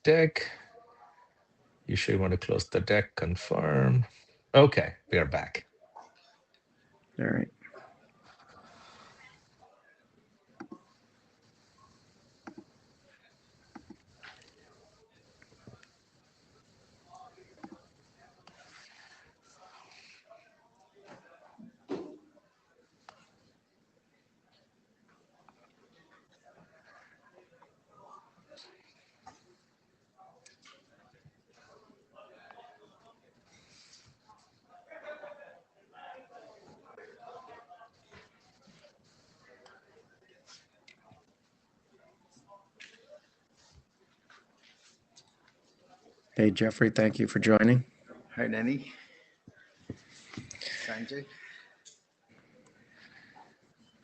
deck. You sure you want to close the deck? Confirm. Okay, we are back. All right. Hey, Jeffrey, thank you for joining. Hi, Danny. Sanjay.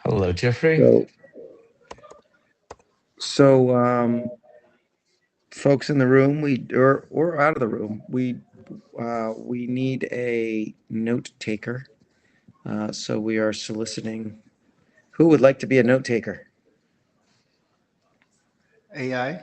Hello, Jeffrey. So, folks in the room, or out of the room, we need a note taker. So we are soliciting. Who would like to be a note taker? AI.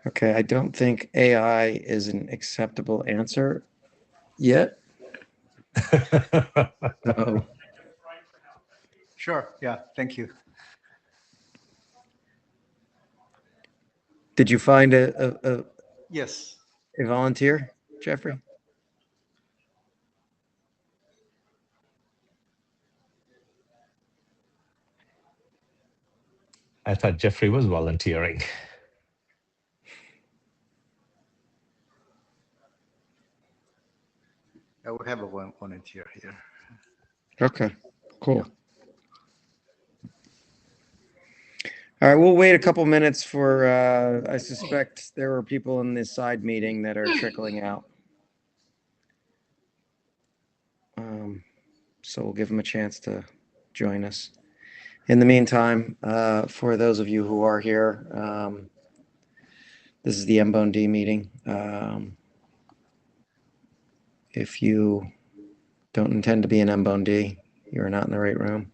Okay, I don't think AI is an acceptable answer yet. So, Sure. Yeah. Thank you. did you find a Yes. volunteer, Jeffrey? I thought Jeffrey was volunteering. I would have a volunteer here. Okay, cool. All right, we'll wait a couple minutes for, I suspect there are people in this side meeting that are trickling out. So we'll give them a chance to join us. In the meantime, for those of you who are here, this is the MBONED meeting. If you don't intend to be an MBONED, you're not in the right room.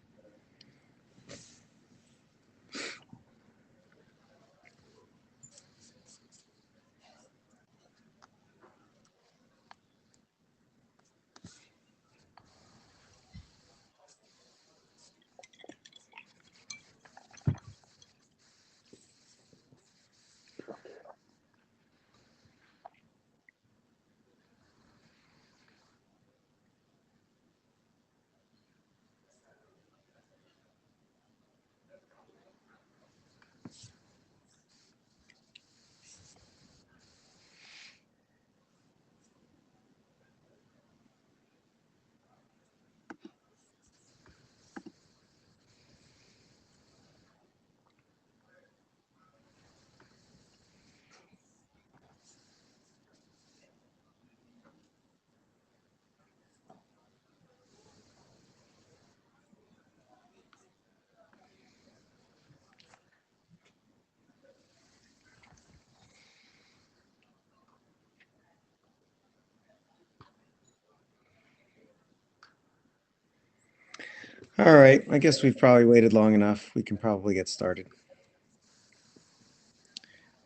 All right, I guess we've probably waited long enough. We can probably get started.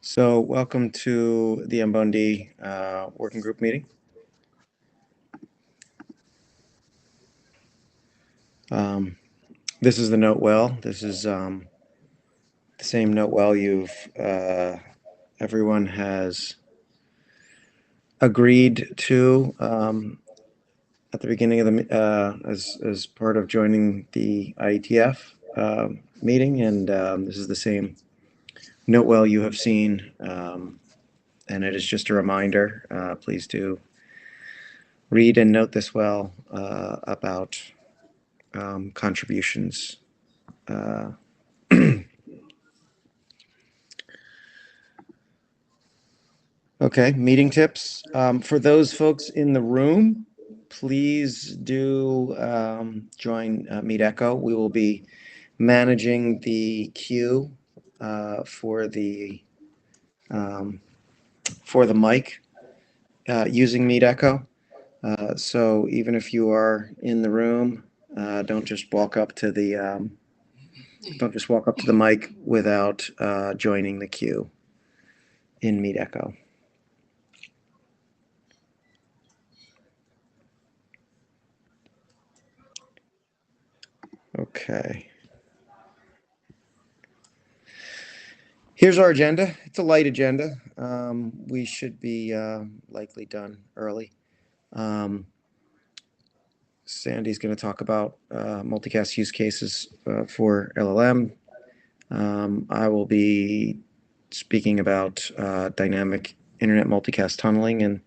So welcome to the MBONED working group meeting. This is the note well. This is the same note well everyone has agreed to at the beginning of the as part of joining the IETF meeting, and this is the same note well you have seen, and it is just a reminder. Please do read and note this well about contributions. Okay, meeting tips. For those folks in the room, please do join Meet Echo. We will be managing the queue for the mic using Meet Echo. So even if you are in the room, don't just walk up to the mic without joining the queue in Meet Echo. Okay. Here's our agenda. It's a light agenda. We should be likely done early. Sandy's going to talk about multicast use cases for LLM. I will be speaking about dynamic internet multicast tunneling, and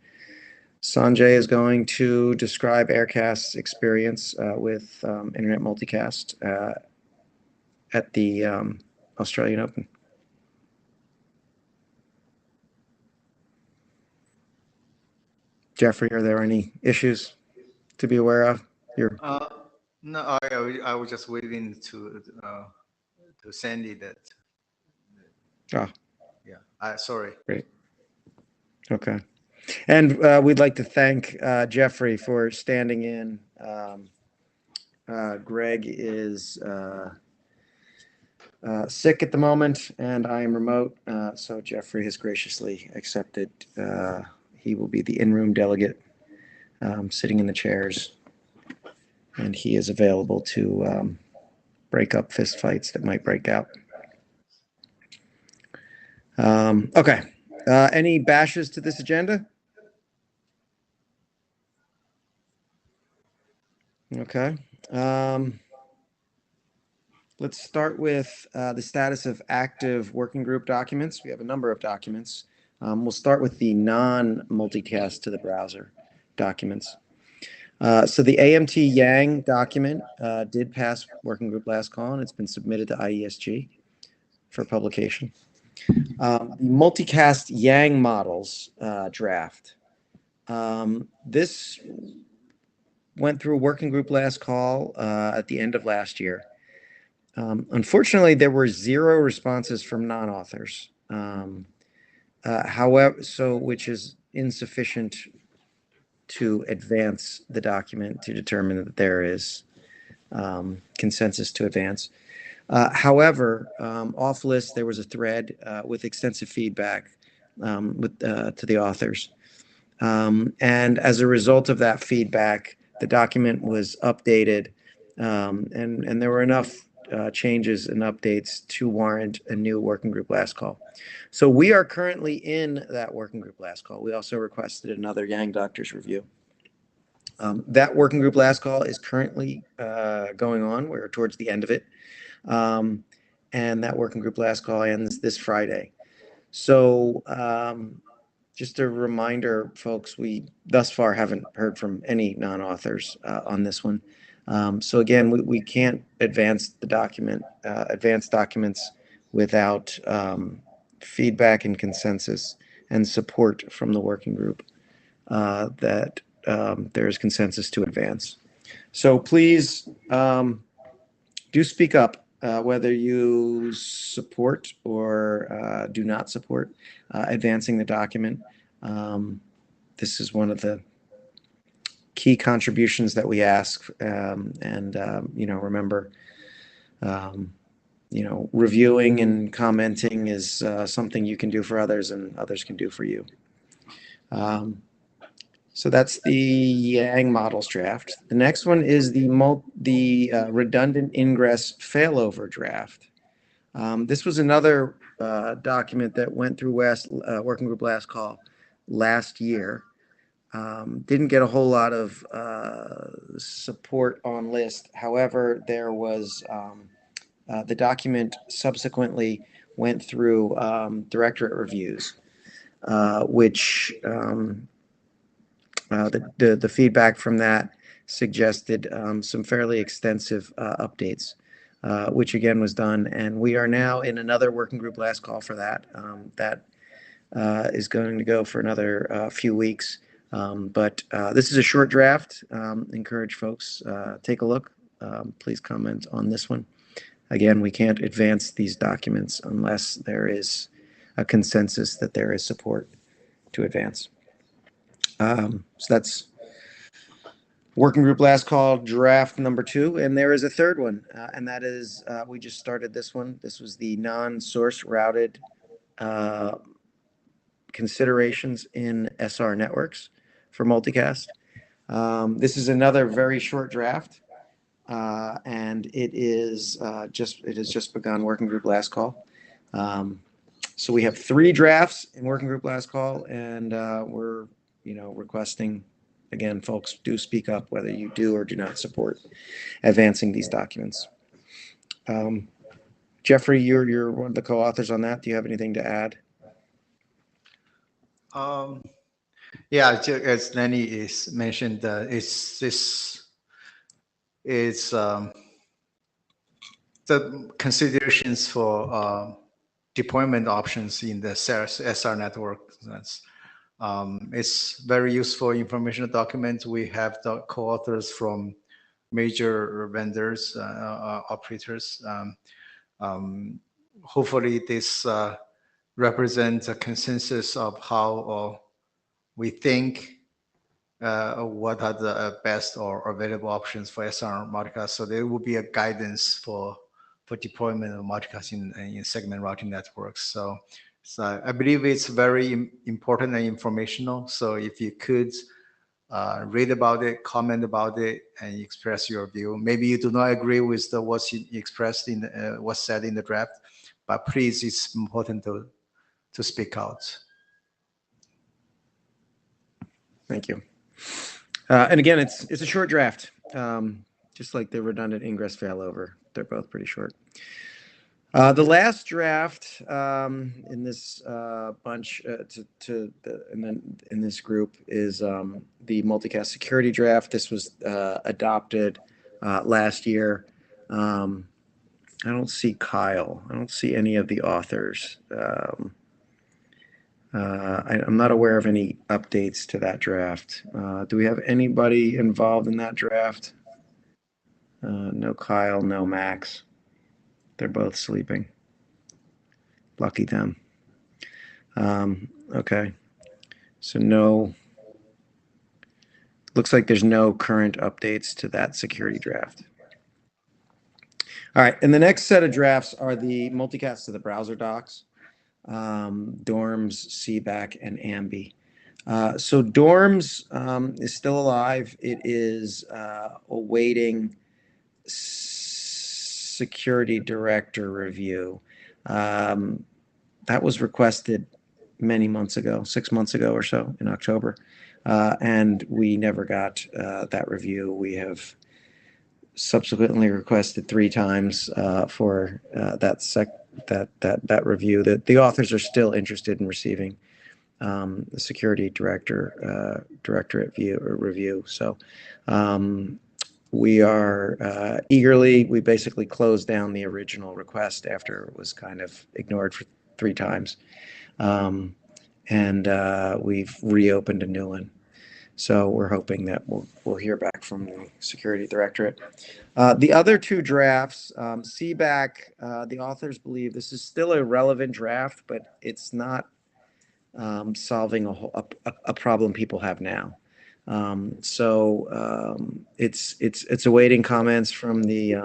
Sanjay is going to describe Aircast's experience with internet multicast at the Australian Open. Jeffrey, are there any issues to be aware of? No, I was just waiting to Sandy that. Ah, Yeah. Sorry. great. Okay. And we'd like to thank Jeffrey for standing in. Greg is sick at the moment, and I am remote. So Jeffrey has graciously accepted. He will be the in-room delegate, sitting in the chairs, and he is available to break up fist fights that might break out. Okay. Any bashes to this agenda? Okay. Let's start with the status of active working group documents. We have a number of documents. We'll start with the non-multicast to the browser documents. So the AMT Yang document did pass working group last call, and it's been submitted to IESG for publication. The multicast Yang models draft. This went through a working group last call at the end of last year. Unfortunately, there were 0 responses from non-authors. However, which is insufficient to advance the document to determine that there is consensus to advance. However, off list, there was a thread with extensive feedback to the authors. And as a result of that feedback, the document was updated, and there were enough changes and updates to warrant a new working group last call. So we are currently in that working group last call. We also requested another Yang doctors review. That working group last call is currently going on. We're towards the end of it. And that working group last call ends this Friday. So just a reminder, folks, we thus far haven't heard from any non-authors on this one. So again, we can't advance the document, advance documents without feedback and consensus and support from the working group that there is consensus to advance. So please do speak up whether you support or do not support advancing the document. This is one of the key contributions that we ask, and remember, reviewing and commenting is something you can do for others and others can do for you. So that's the Yang models draft. The next one is the redundant ingress failover draft. This was another document that went through working group last call last year. Didn't get a whole lot of support on list. However, there was the document subsequently went through directorate reviews, which the feedback from that suggested some fairly extensive updates, which again was done. And we are now in another working group last call for that. That is going to go for another few weeks. But this is a short draft. Encourage folks, take a look. Please comment on this one. Again, we can't advance these documents unless there is a consensus that there is support to advance. So that's working group last call draft number 2. And there is a third one, and that is, we just started this one. This was the non-source routed considerations in SR networks for multicast. This is another very short draft, and it has just begun working group last call. So we have 3 drafts in working group last call, and we're requesting, again, folks, do speak up whether you do or do not support advancing these documents. Jeffrey, you're one of the co-authors on that. Do you have anything to add? Yeah, as Lenny is mentioned, it's the considerations for deployment options in the SR network. It's very useful informational document. We have the co-authors from major vendors, operators. Hopefully this represents a consensus of how we think what are the best or available options for SR multicast. So there will be a guidance for deployment of multicast in segment routing networks. So I believe it's very important and informational. So if you could read about it, comment about it, and express your view. Maybe you do not agree with what's expressed in what's said in the draft, but please, it's important to speak out. Thank you. And again, it's a short draft, just like the redundant ingress failover. They're both pretty short. The last draft in this bunch and then in this group is the multicast security draft. This was adopted last year. I don't see Kyle. I don't see any of the authors. I'm not aware of any updates to that draft. Do we have anybody involved in that draft? No Kyle, no Max. They're both sleeping. Lucky them. Okay. So no, looks like there's no current updates to that security draft. All right. And the next set of drafts are the multicasts to the browser docs. Dorms, CBAC, and AMBI. So Dorms is still alive. It is awaiting security director review. That was requested many months ago, 6 months ago or so, in October, and we never got that review. We have subsequently requested 3 times for that review. The authors are still interested in receiving the security directorate review. So we are we basically closed down the original request after it was kind of ignored for 3 times, and we've reopened a new one. So we're hoping that we'll hear back from the security directorate. The other 2 drafts, CBAC, the authors believe this is still a relevant draft, but it's not solving a problem people have now. It's awaiting comments from the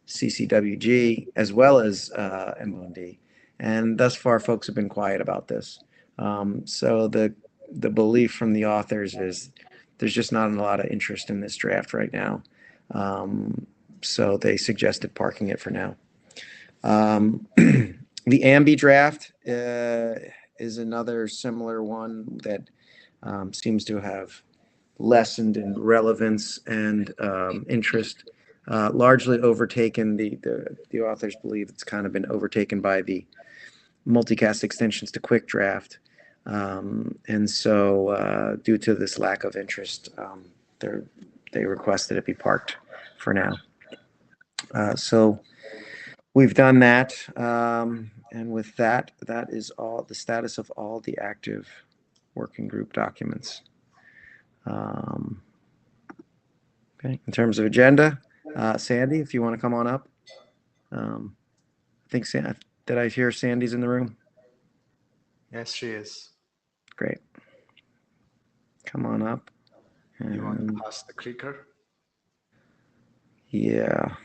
CCWG as well as MBONED, and thus far folks have been quiet about this. So the belief from the authors is there's just not a lot of interest in this draft right now. So they suggested parking it for now. The AMBI draft is another similar one that seems to have lessened in relevance and interest, largely overtaken. The authors believe it's kind of been overtaken by the multicast extensions to quick draft. And so due to this lack of interest, they requested it be parked for now. So we've done that. And with that, that is all the status of all the active working group documents. Okay, in terms of agenda, Sandy, if you want to come on up. I think, did I hear Sandy's in the room? Yes, she is. Great. Come on up. You want to And pass the clicker? yeah.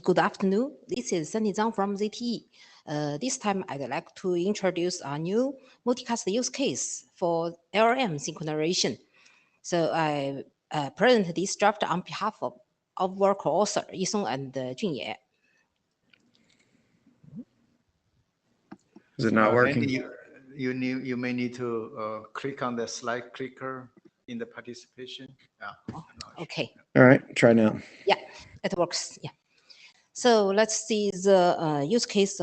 Good afternoon. This is Sandy Zhang from ZTE. This time, I'd like to introduce a new multicast use case for LLM synchronization. So I present this draft on behalf of our co-author, Yisong and Junye. Is it not working? You may need to click on the slide clicker in the participation. Yeah. Oh, okay. All right, try now. Yeah, it works. Yeah. So let's see the use case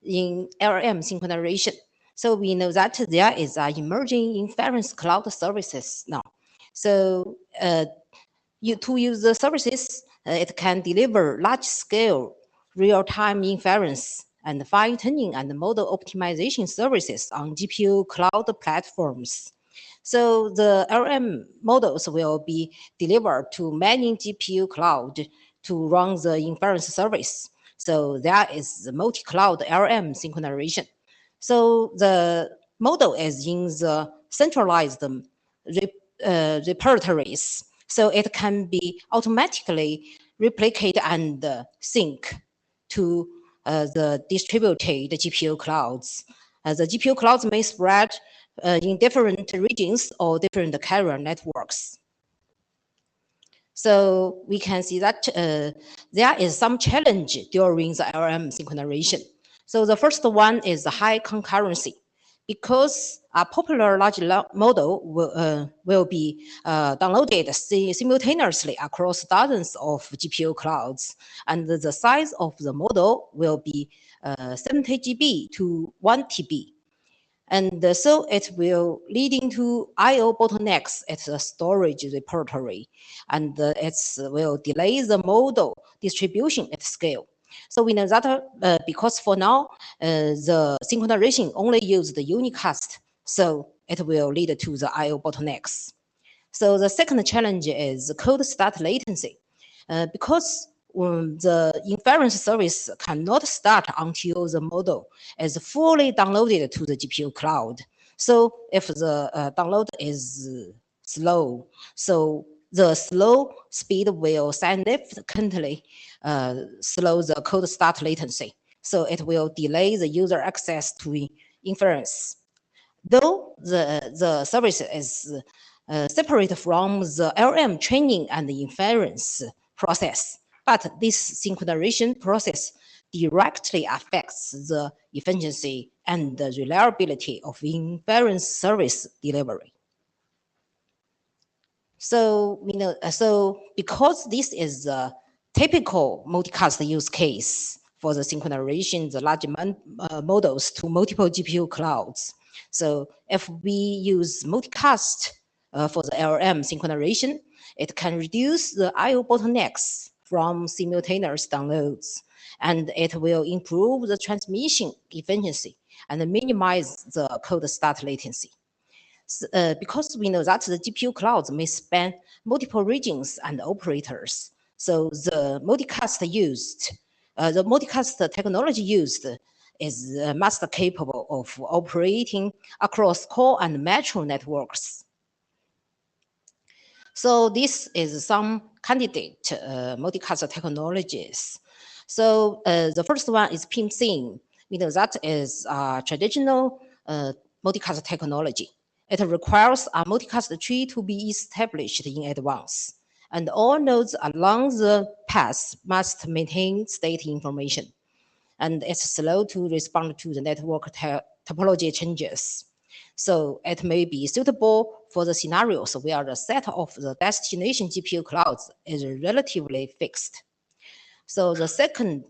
in LLM synchronization. So we know that there is emerging inference cloud services now. So to use the services, it can deliver large-scale real-time inference and fine-tuning and model optimization services on GPU cloud platforms. So the LLM models will be delivered to many GPU cloud to run the inference service. So that is the multi-cloud LLM synchronization. So the model is in the centralized repertories. So it can be automatically replicate and sync to the distributed GPU clouds. The GPU clouds may spread in different regions or different carrier networks. So we can see that there is some challenge during the LLM synchronization. So the first one is the high concurrency, because a popular large model will be downloaded simultaneously across dozens of GPU clouds, and the size of the model will be 70 GB to 1 TB. And so it will leading to I/O bottlenecks at the storage repertory, and it will delay the model distribution at scale. So we know that because for now, the synchronization only use the unicast, so it will lead to the I/O bottlenecks. So the second challenge is cold start latency, because the inference service cannot start until the model is fully downloaded to the GPU cloud. So if the download is slow, so the slow speed will significantly slow the cold start latency. So it will delay the user access to inference. Though the service is separate from the LLM training and the inference process, but this synchronization process directly affects the efficiency and the reliability of inference service delivery. So we know, so because this is a typical multicast use case for the synchronization, the large models to multiple GPU clouds. So if we use multicast for the LLM synchronization, it can reduce the I/O bottlenecks from simultaneous downloads, and it will improve the transmission efficiency and minimize the cold start latency. Because we know that the GPU clouds may span multiple regions and operators, so the multicast technology used is master capable of operating across core and metro networks. So this is some candidate multicast technologies. So the first one is PIM-SYNC. We know that is traditional multicast technology. It requires a multicast tree to be established in advance, and all nodes along the path must maintain state information. And it's slow to respond to the network topology changes. So it may be suitable for the scenarios where the set of the destination GPU clouds is relatively fixed. So the second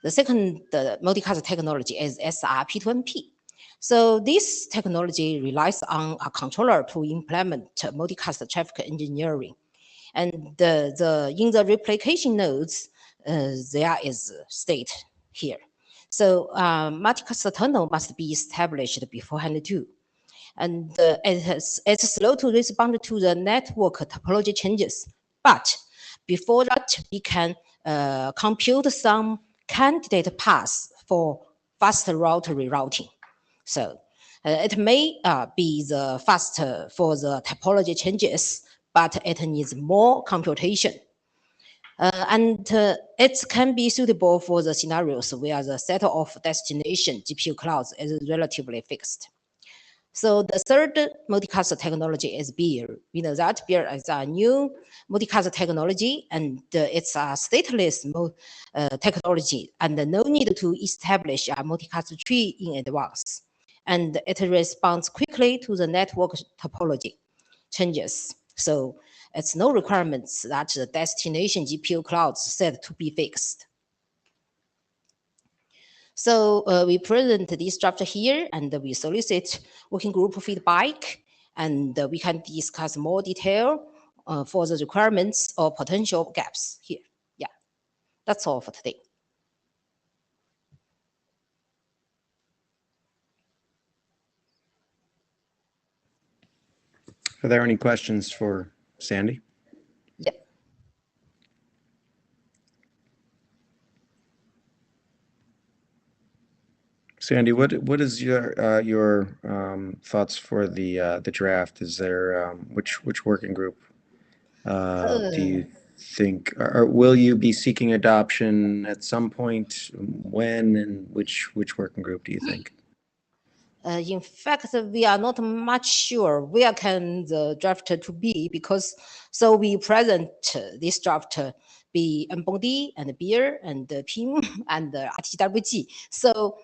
multicast technology is SRP2MP. So this technology relies on a controller to implement multicast traffic engineering. And in the replication nodes, there is state here. So multicast tunnel must be established beforehand too. And it's slow to respond to the network topology changes. But before that, we can compute some candidate paths for faster route rerouting. So it may be the faster for the topology changes, but it needs more computation. And it can be suitable for the scenarios where the set of destination GPU clouds is relatively fixed. So the third multicast technology is beer. We know that beer is a new multicast technology, and it's a stateless technology, and no need to establish a multicast tree in advance. And it responds quickly to the network topology changes. So it's no requirements that the destination GPU clouds set to be fixed. So we present this draft here, and we solicit working group feedback, and we can discuss more detail for the requirements or potential gaps here. Yeah, that's all for today. Are there any questions for Sandy? Yeah. Sandy, what is your thoughts for the draft? Is there which working group do you think, or will you be seeking adoption at some point? When, and which working group do you think? In fact, we are not much sure where can the draft to be, because so we present this draft be MBONED and beer and PIM and RTWG. So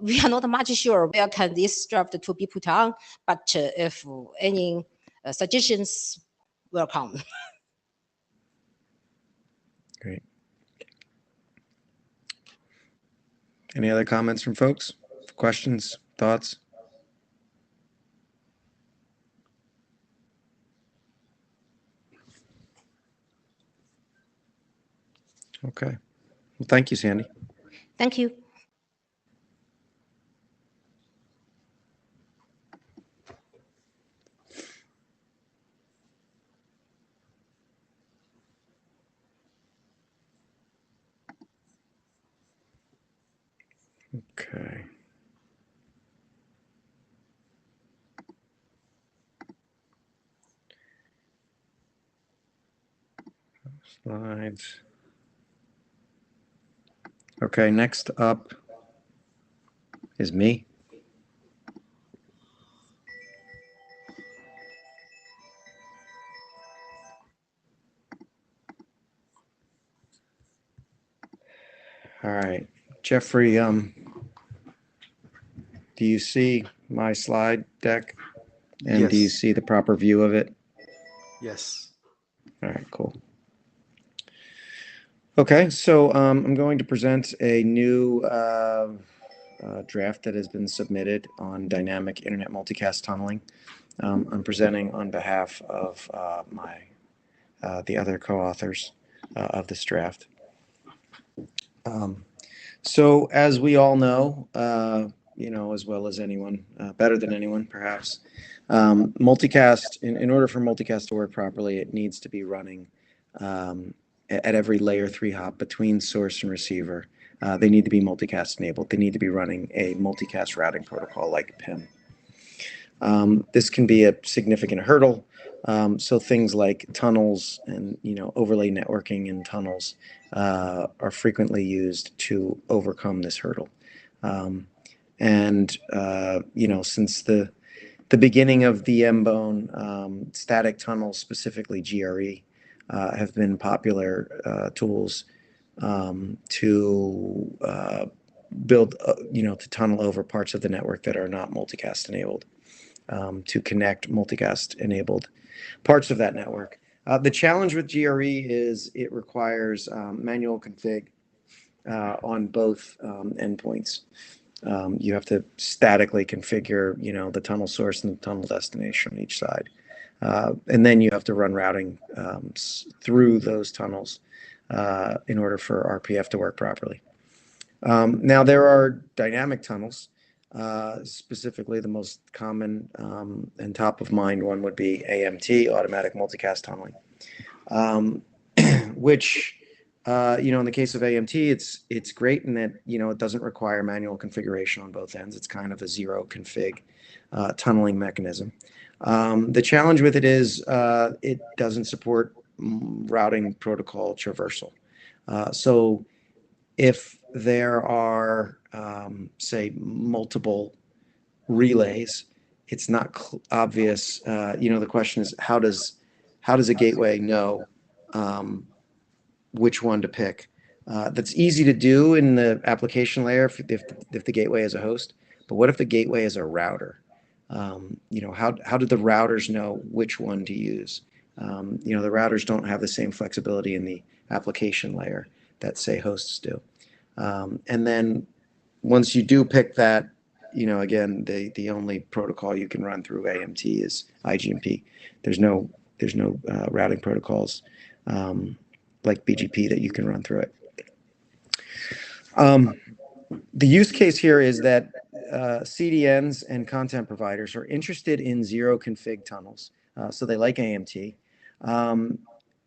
we are not much sure where can this draft to be put on, but if any suggestions, welcome. Great. Any other comments from folks? Questions, thoughts? Okay. Well, thank you, Sandy. Thank you. Okay. Slides. Okay, next up is me. All right, Jeffrey, do you see my slide deck? And do you Yes. see the proper view of it? Yes. All right, cool. Okay, so I'm going to present a new draft that has been submitted on dynamic internet multicast tunneling. I'm presenting on behalf of the other co-authors of this draft. So as we all know, as well as anyone, better than anyone perhaps, multicast, in order for multicast to work properly, it needs to be running at every layer 3 hop between source and receiver. They need to be multicast enabled. They need to be running a multicast routing protocol like PIM. This can be a significant hurdle. So things like tunnels and overlay networking in tunnels are frequently used to overcome this hurdle. Since the beginning of the MBONE, static tunnels, specifically GRE, have been popular tools to build, to tunnel over parts of the network that are not multicast enabled. To connect multicast-enabled parts of that network. The challenge with GRE is it requires manual config on both endpoints. You have to statically configure, the tunnel source and the tunnel destination on each side. And then you have to run routing through those tunnels in order for RPF to work properly. Now, there are dynamic tunnels. Specifically, the most common and top of mind one would be AMT, automatic multicast tunneling, which, in the case of AMT, it's great in that, it doesn't require manual configuration on both ends. It's kind of a zero config tunneling mechanism. The challenge with it is it doesn't support routing protocol traversal. So if there are, say, multiple relays, it's not obvious. The question is, how does a gateway know which one to pick? That's easy to do in the application layer if the gateway is a host. But what if the gateway is a router? How do the routers know which one to use? The routers don't have the same flexibility in the application layer that, say, hosts do. And then once you do pick that, again, the only protocol you can run through AMT is IGMP. There's no routing protocols like BGP that you can run through it. The use case here is that CDNs and content providers are interested in zero config tunnels. So they like AMT.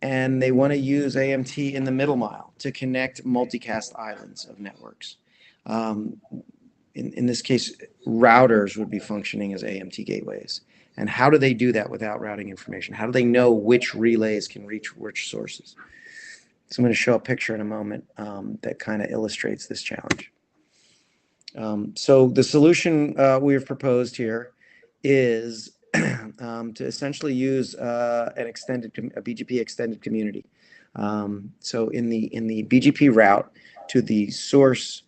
And they want to use AMT in the middle mile to connect multicast islands of networks. In this case, routers would be functioning as AMT gateways. And how do they do that without routing information? How do they know which relays can reach which sources? So I'm going to show a picture in a moment that kind of illustrates this challenge. So the solution we have proposed here is to essentially use a BGP extended community. So in the BGP route to the source,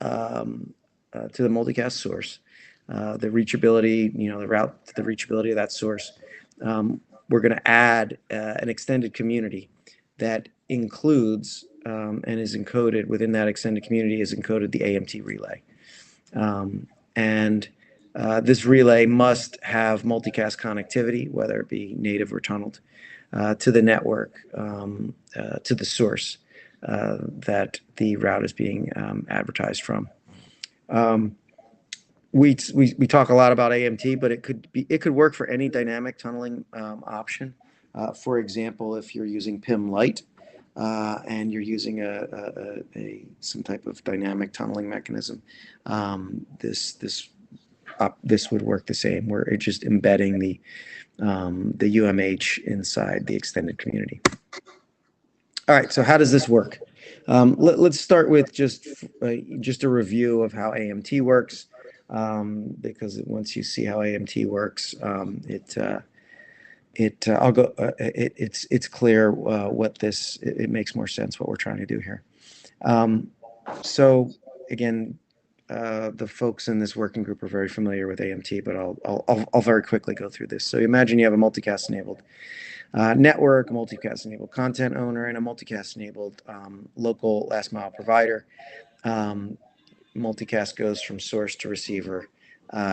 to the multicast source, the reachability, the route to the reachability of that source, we're going to add an extended community that includes and is encoded within that extended community is encoded the AMT relay. This relay must have multicast connectivity, whether it be native or tunneled, to the network, to the source that the route is being advertised from. We talk a lot about AMT, but it could work for any dynamic tunneling option. For example, if you're using PIM Lite and you're using some type of dynamic tunneling mechanism, this would work the same, where it's just embedding the UMH inside the extended community. All right, so how does this work? Let's start with just a review of how AMT works, because once you see how AMT works, it's clear it makes more sense what we're trying to do here. So again, the folks in this working group are very familiar with AMT, but I'll very quickly go through this. So imagine you have a multicast enabled network, a multicast enabled content owner, and a multicast enabled local last mile provider. Multicast goes from source to receiver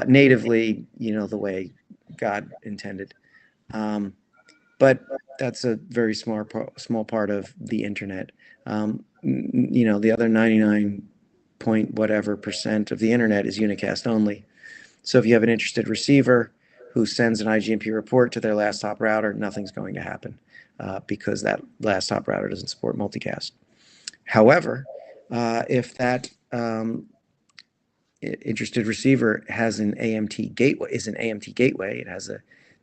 natively, the way God intended. But that's a very small part of the internet. The other 99 point whatever % of the internet is unicast only. So if you have an interested receiver who sends an IGMP report to their last hop router, nothing's going to happen because that last hop router doesn't support multicast. However, if that interested receiver has an AMT gateway, it has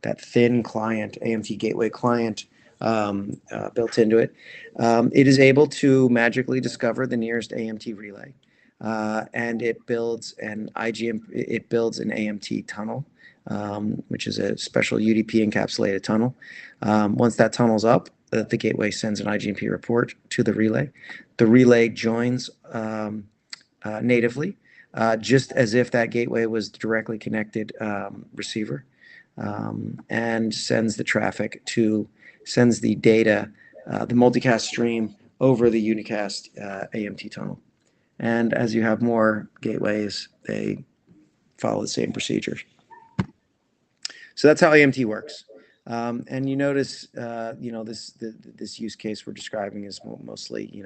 that thin client, AMT gateway client built into it, it is able to magically discover the nearest AMT relay. And it builds an AMT tunnel, which is a special UDP encapsulated tunnel. Once that tunnel's up, the gateway sends an IGMP report to the relay. The relay joins natively, just as if that gateway was directly connected receiver, and sends the data, the multicast stream over the unicast AMT tunnel. And as you have more gateways, they follow the same procedures. So that's how AMT works. And you notice, this use case we're describing is mostly,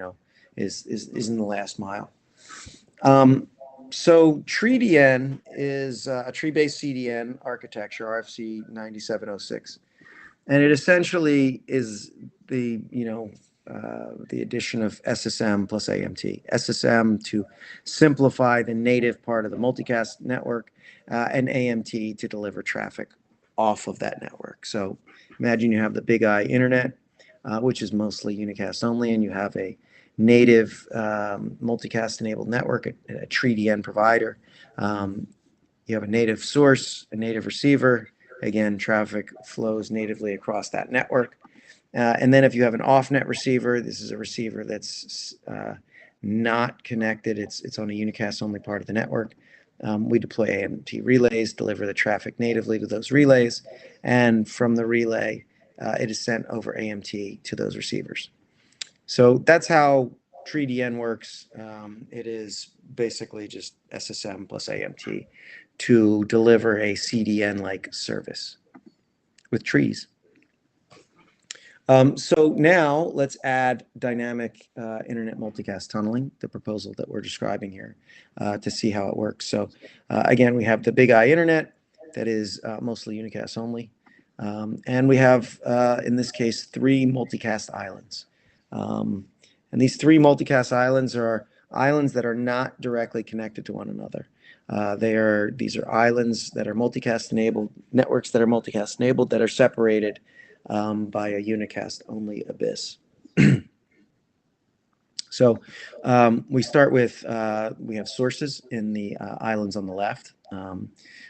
is in the last mile. So TreeDN is a tree-based CDN architecture, RFC 9706. And it essentially is the addition of SSM plus AMT. SSM to simplify the native part of the multicast network, and AMT to deliver traffic off of that network. So imagine you have the Big I internet, which is mostly unicast only, and you have a native multicast enabled network, a TreeDN provider. You have a native source, a native receiver. Again, traffic flows natively across that network. And then if you have an off-net receiver, this is a receiver that's not connected. It's on a unicast-only part of the network. We deploy AMT relays, deliver the traffic natively to those relays, and from the relay, it is sent over AMT to those receivers. So that's how TreeDN works. It is basically just SSM plus AMT to deliver a CDN-like service with trees. So now let's add dynamic internet multicast tunneling, the proposal that we're describing here, to see how it works. So again, we have the Big I internet that is mostly unicast only. And we have, in this case, 3 multicast islands. And these 3 multicast islands are islands that are not directly connected to one another. These are islands that are multicast enabled, networks that are multicast enabled, that are separated by a unicast only abyss. So we start with, we have sources in the islands on the left.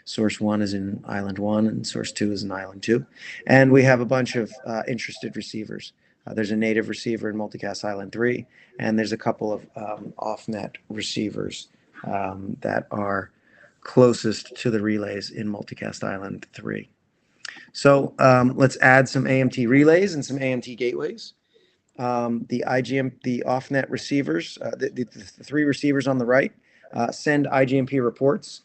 Source 1 is in island 1 and source 2 is in island 2. And we have a bunch of interested receivers. There's a native receiver in multicast island 3, and there's a couple of off-net receivers that are closest to the relays in multicast island 3. So let's add some AMT relays and some AMT gateways. The off-net receivers, the 3 receivers on the right, send IGMP reports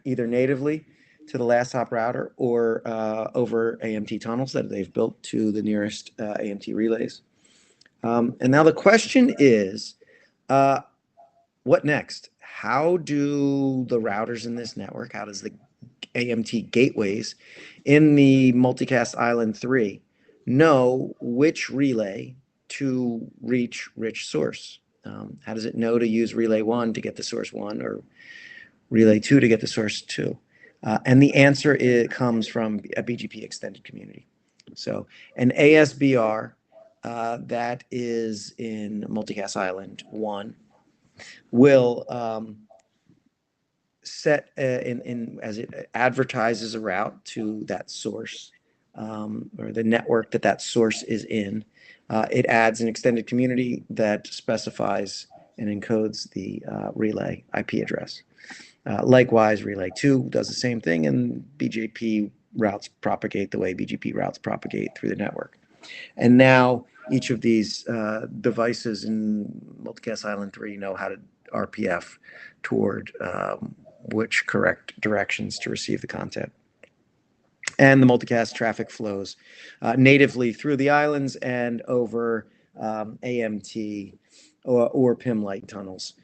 either natively to the last hop router or over AMT tunnels that they've built to the nearest AMT relays. And now the question is, what next? How do the routers in this network, how does the AMT gateways in the multicast island 3 know which relay to reach rich source? How does it know to use relay 1 to get the source 1 or relay 2 to get the source 2? And the answer comes from a BGP extended community. So an ASBR that is in multicast island 1 will set as it advertises a route to that source or the network that source is in. It adds an extended community that specifies and encodes the relay IP address. Likewise, relay 2 does the same thing, and BGP routes propagate the way BGP routes propagate through the network. And now each of these devices in multicast island 3 know how to RPF toward which correct directions to receive the content. And the multicast traffic flows natively through the islands and over AMT or PIM-like tunnels.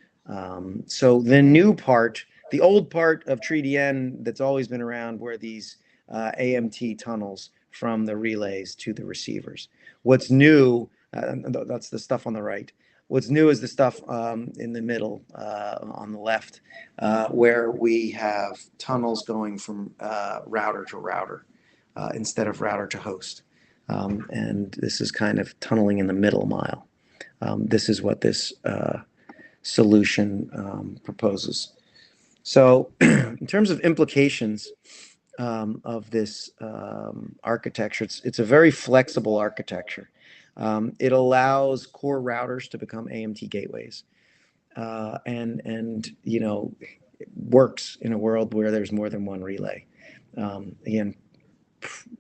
So the new part, the old part of TreeDN that's always been around, were these AMT tunnels from the relays to the receivers. What's new, that's the stuff on the right. What's new is the stuff in the middle on the left, where we have tunnels going from router to router instead of router to host. And this is kind of tunneling in the middle mile. This is what this solution proposes. So in terms of implications of this architecture, it's a very flexible architecture. It allows core routers to become AMT gateways, and it works in a world where there's more than one relay. Again,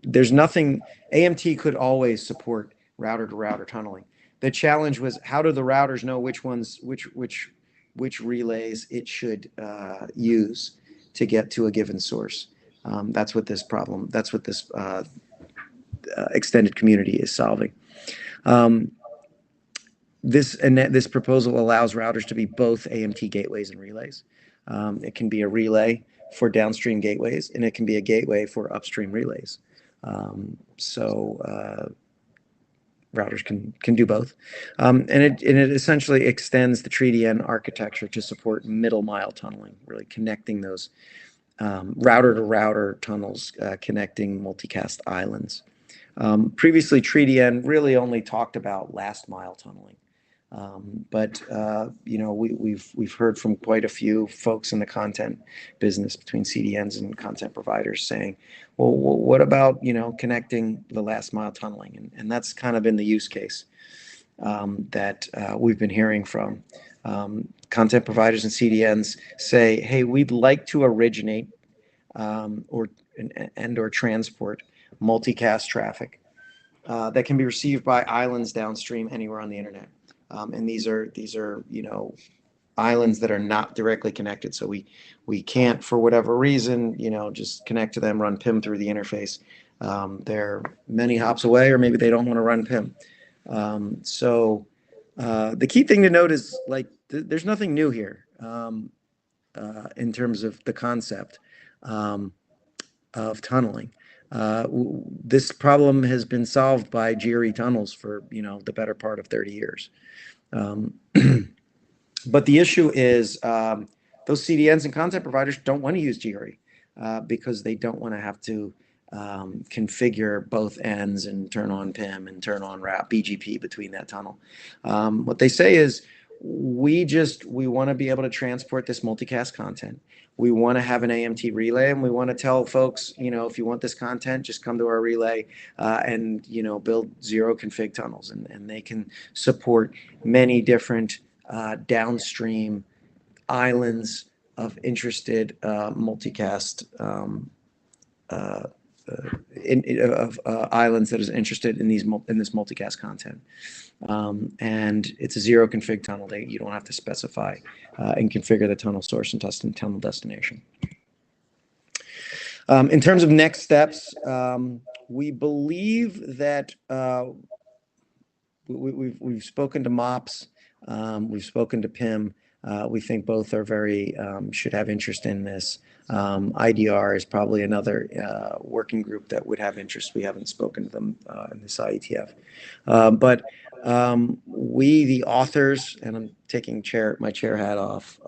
there's nothing. AMT could always support router to router tunneling. The challenge was, how do the routers know which relays it should use to get to a given source? That's what this extended community is solving. This proposal allows routers to be both AMT gateways and relays. It can be a relay for downstream gateways, and it can be a gateway for upstream relays. Routers can do both, and it essentially extends the TDN architecture to support middle mile tunneling, really connecting those router to router tunnels, connecting multicast islands. Previously, TDN really only talked about last mile tunneling. But you know, we've heard from quite a few folks in the content business between CDNs and content providers saying, well, what about, you know, connecting the last mile tunneling? And that's kind of been the use case that we've been hearing from. Content providers and CDNs say, hey, we'd like to originate or transport multicast traffic that can be received by islands downstream anywhere on the internet. And these are, you know, islands that are not directly connected. So we can't, for whatever reason, you know, just connect to them, run PIM through the interface. They're many hops away, or maybe they don't want to run PIM. The key thing to note is, like, there's nothing new here in terms of the concept of tunneling. This problem has been solved by GRE tunnels for, you know, the better part of 30 years. But the issue is those CDNs and content providers don't want to use GRE because they don't want to have to configure both ends and turn on PIM and turn on route BGP between that tunnel. What they say is, we want to be able to transport this multicast content. We want to have an AMT relay, and we want to tell folks, you know, if you want this content, just come to our relay and, you know, build zero config tunnels, and they can support many different downstream islands of interested multicast islands that is interested in this multicast content. And it's a zero config tunnel. You don't have to specify and configure the tunnel source and tunnel destination. In terms of next steps, we believe that we've spoken to MOPS, we've spoken to PIM. We think both are very should have interest in this. IDR is probably another working group that would have interest. We haven't spoken to them in this IETF. But we, the authors, and I'm taking my chair hat off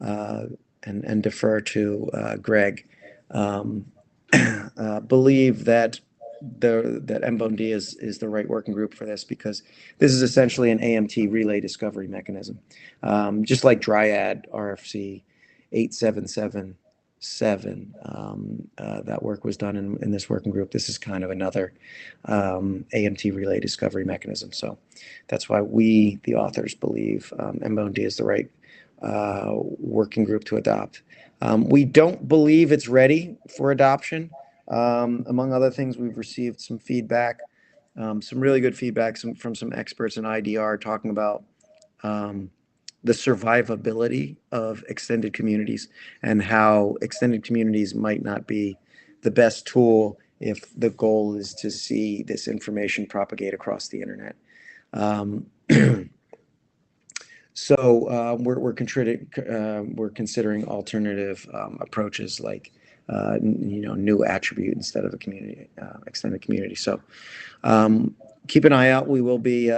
and defer to Greg, believe that MBONED is the right working group for this, because this is essentially an AMT relay discovery mechanism. Just like Dryad RFC 8777, that work was done in this working group. This is kind of another AMT relay discovery mechanism. So that's why we, the authors, believe MBONED is the right working group to adopt. We don't believe it's ready for adoption. Among other things, we've received some feedback, some really good feedback from some experts in IDR talking about the survivability of extended communities and how extended communities might not be the best tool if the goal is to see this information propagate across the internet. So we're considering alternative approaches, like new attribute instead of a community extended community. So keep an eye out. We will be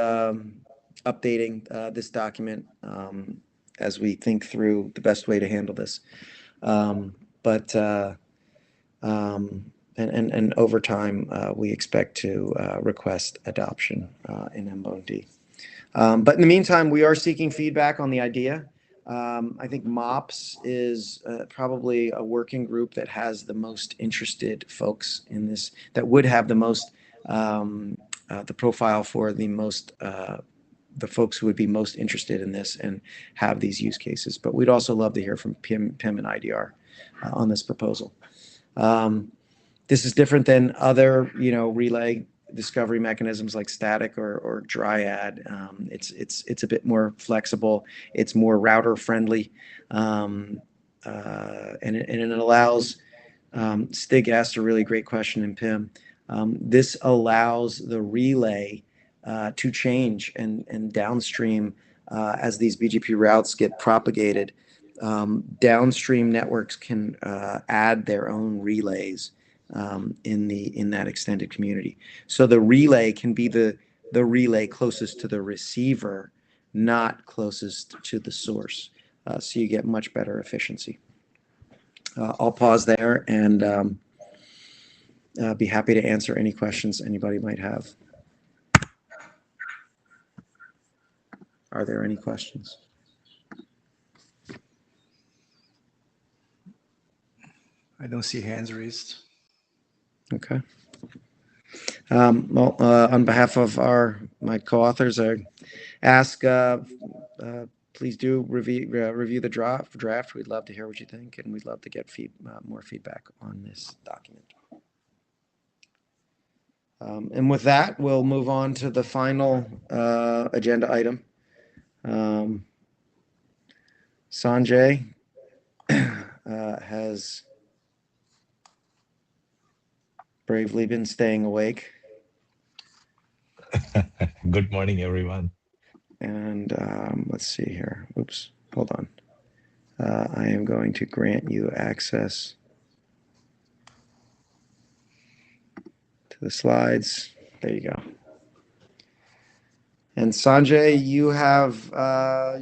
updating this document as we think through the best way to handle this. And over time, we expect to request adoption in MBONED. But in the meantime, we are seeking feedback on the idea. I think MOPS is probably a working group that has the most interested folks in this, that would have the most, the profile for the most, the folks who would be most interested in this and have these use cases. But we'd also love to hear from PIM and IDR on this proposal. This is different than other, relay discovery mechanisms like static or Dryad. It's a bit more flexible. It's more router friendly, and it allows. Stig asked a really great question in PIM. This allows the relay to change and downstream as these BGP routes get propagated. Downstream networks can add their own relays in that extended community. So the relay can be the relay closest to the receiver, not closest to the source. So you get much better efficiency. I'll pause there and be happy to answer any questions anybody might have. Are there any questions? I don't see hands raised. Okay. Well, on behalf of my co-authors, I ask please do review the draft. We'd love to hear what you think, and we'd love to get more feedback on this document. And with that, we'll move on to the final agenda item. Sanjay has bravely been staying awake. Good morning, everyone. And let's see here. Oops, hold on. I am going to grant you access to the slides. There you go. And Sanjay, you have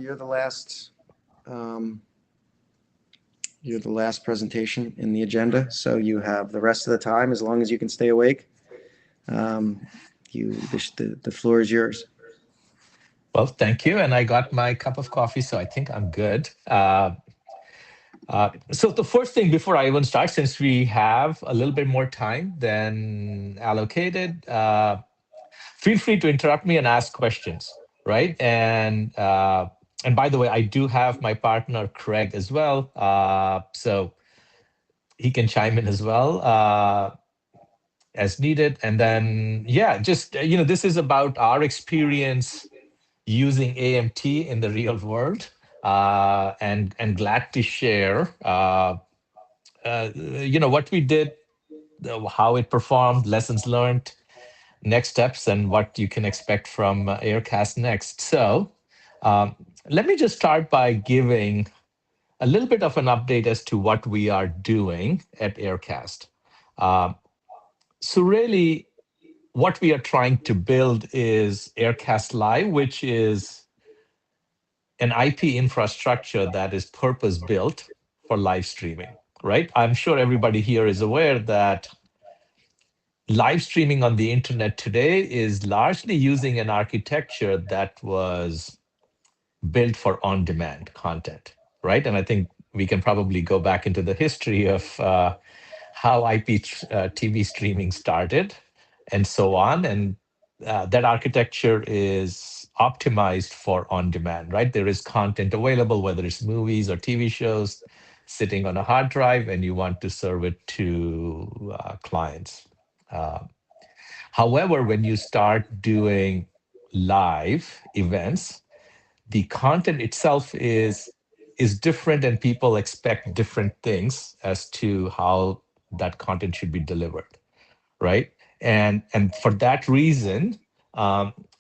you're the last presentation in the agenda, so you have the rest of the time as long as you can stay awake. The floor is yours. Well, thank you. And I got my cup of coffee, so I think I'm good. So the first thing before I even start, since we have a little bit more time than allocated, feel free to interrupt me and ask questions, right? And by the way, I do have my partner Craig as well, so he can chime in as well as needed. And then, yeah, just this is about our experience using AMT in the real world, and glad to share, what we did, how it performed, lessons learned, next steps, and what you can expect from Aircast next. So let me just start by giving a little bit of an update as to what we are doing at Aircast. So really, what we are trying to build is Aircast Live, which is an IP infrastructure that is purpose-built for live streaming, right? I'm sure everybody here is aware that live streaming on the internet today is largely using an architecture that was built for on-demand content, right? And I think we can probably go back into the history of how IP TV streaming started and so on. And that architecture is optimized for on-demand, right? There is content available, whether it's movies or TV shows, sitting on a hard drive, and you want to serve it to clients. However, when you start doing live events, the content itself is different, and people expect different things as to how that content should be delivered, right? And for that reason,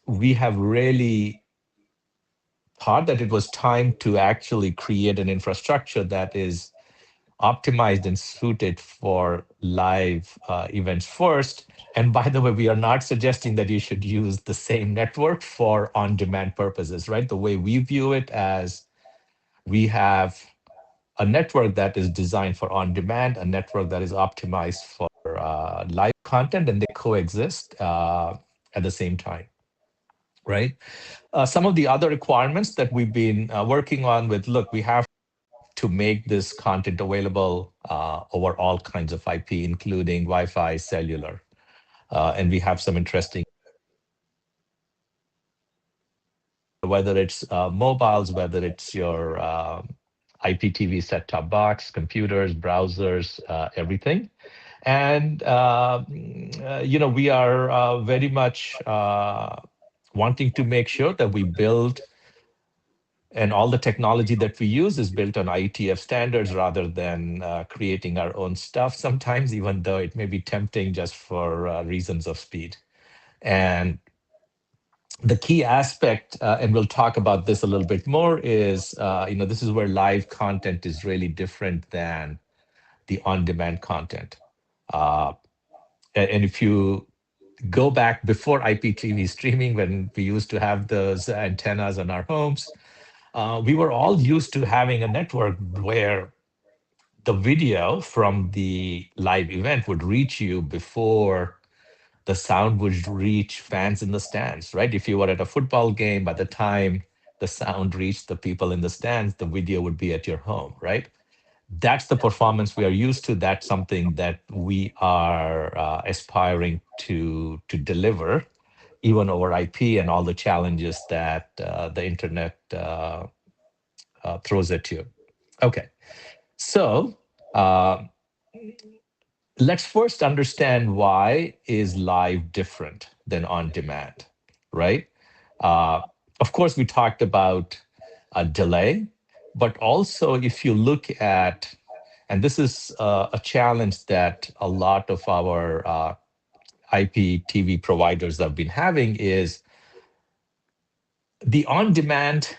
we have really thought that it was time to actually create an infrastructure that is optimized and suited for live events first. And by the way, we are not suggesting that you should use the same network for on-demand purposes, right? The way we view it as we have a network that is designed for on-demand, a network that is optimized for live content, and they coexist at the same time, right? Some of the other requirements that we've been working on with, look, we have to make this content available over all kinds of IP, including Wi-Fi, cellular. And we have some interesting, whether it's mobiles, whether it's your IPTV set-top box, computers, browsers, everything. And, we are very much wanting to make sure that we build And all the technology that we use is built on IETF standards rather than creating our own stuff sometimes, even though it may be tempting just for reasons of speed. And the key aspect, and we'll talk about this a little bit more, is this is where live content is really different than the on-demand content. Uh, and if you go back before IPTV streaming, when we used to have those antennas on our homes, we were all used to having a network where the video from the live event would reach you before the sound would reach fans in the stands, right? If you were at a football game, by the time the sound reached the people in the stands, the video would be at your home, right? That's the performance we are used to. That's something that we are aspiring to deliver, even over IP and all the challenges that the internet throws at you. Okay, so uh, let's first understand why is live different than on demand, right? Uh, of course, we talked about a delay, but also if you look at, and this is a challenge that a lot of our IPTV providers have been having, is the on-demand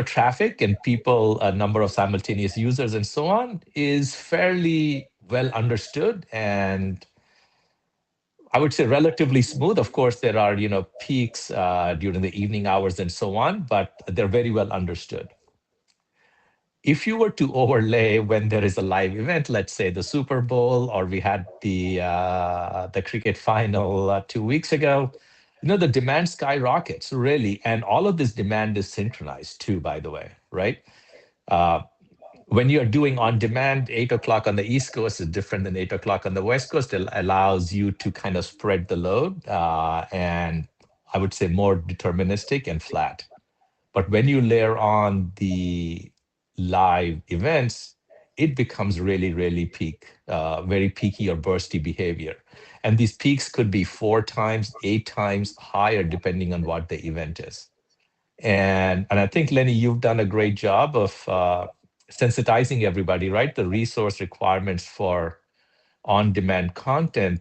traffic and people, a number of simultaneous users and so on, is fairly well understood and I would say relatively smooth. Of course, there are peaks during the evening hours and so on, but they're very well understood. If you were to overlay when there is a live event, let's say the Super Bowl, or we had the cricket final 2 weeks ago, the demand skyrockets really, and all of this demand is synchronized too, by the way, right? When you're doing on demand, 8 o'clock on the East Coast is different than 8 o'clock on the West Coast. It allows you to kind of spread the load and I would say more deterministic and flat. But when you layer on the live events, it becomes really, really peak, very peaky or bursty behavior. And these peaks could be 4 times, 8 times higher, depending on what the event is. And I think, Lenny, you've done a great job of sensitizing everybody, right? The resource requirements for on-demand content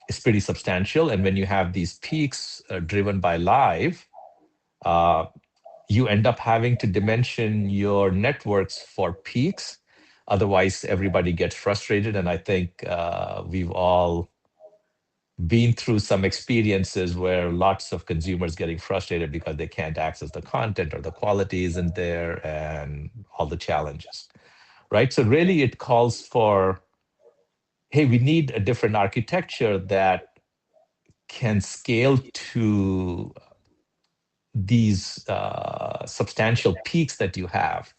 is pretty substantial. And when you have these peaks driven by live, you end up having to dimension your networks for peaks. Otherwise, everybody gets frustrated. And I think we've all been through some experiences where lots of consumers getting frustrated because they can't access the content or the quality isn't there and all the challenges, right? So really it calls for, hey, we need a different architecture that can scale to these substantial peaks that you have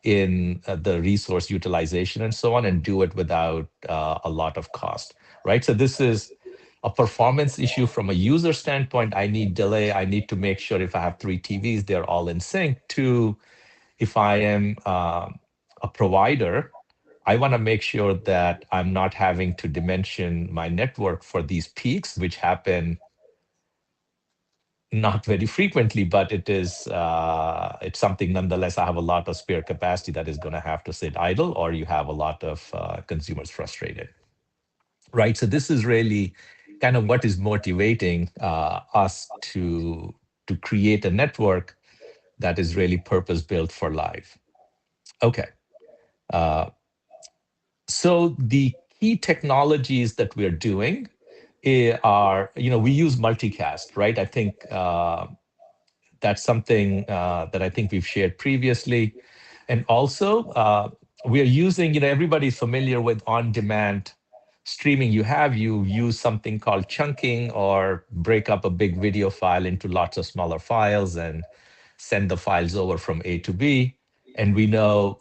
in the resource utilization and so on, and do it without a lot of cost, right? So this is a performance issue from a user standpoint. I need delay. I need to make sure if I have 3 TVs, they're all in sync. 2, if I am a provider, I want to make sure that I'm not having to dimension my network for these peaks, which happen not very frequently, but it's something nonetheless. I have a lot of spare capacity that is going to have to sit idle, or you have a lot of consumers frustrated, right? So this is really kind of what is motivating us to create a network that is really purpose built for live. Okay. So the key technologies that we're doing are, we use multicast, right? I think that's something that I think we've shared previously. And also, we are using, everybody's familiar with on-demand streaming. You use something called chunking, or break up a big video file into lots of smaller files and send the files over from A to B. And we know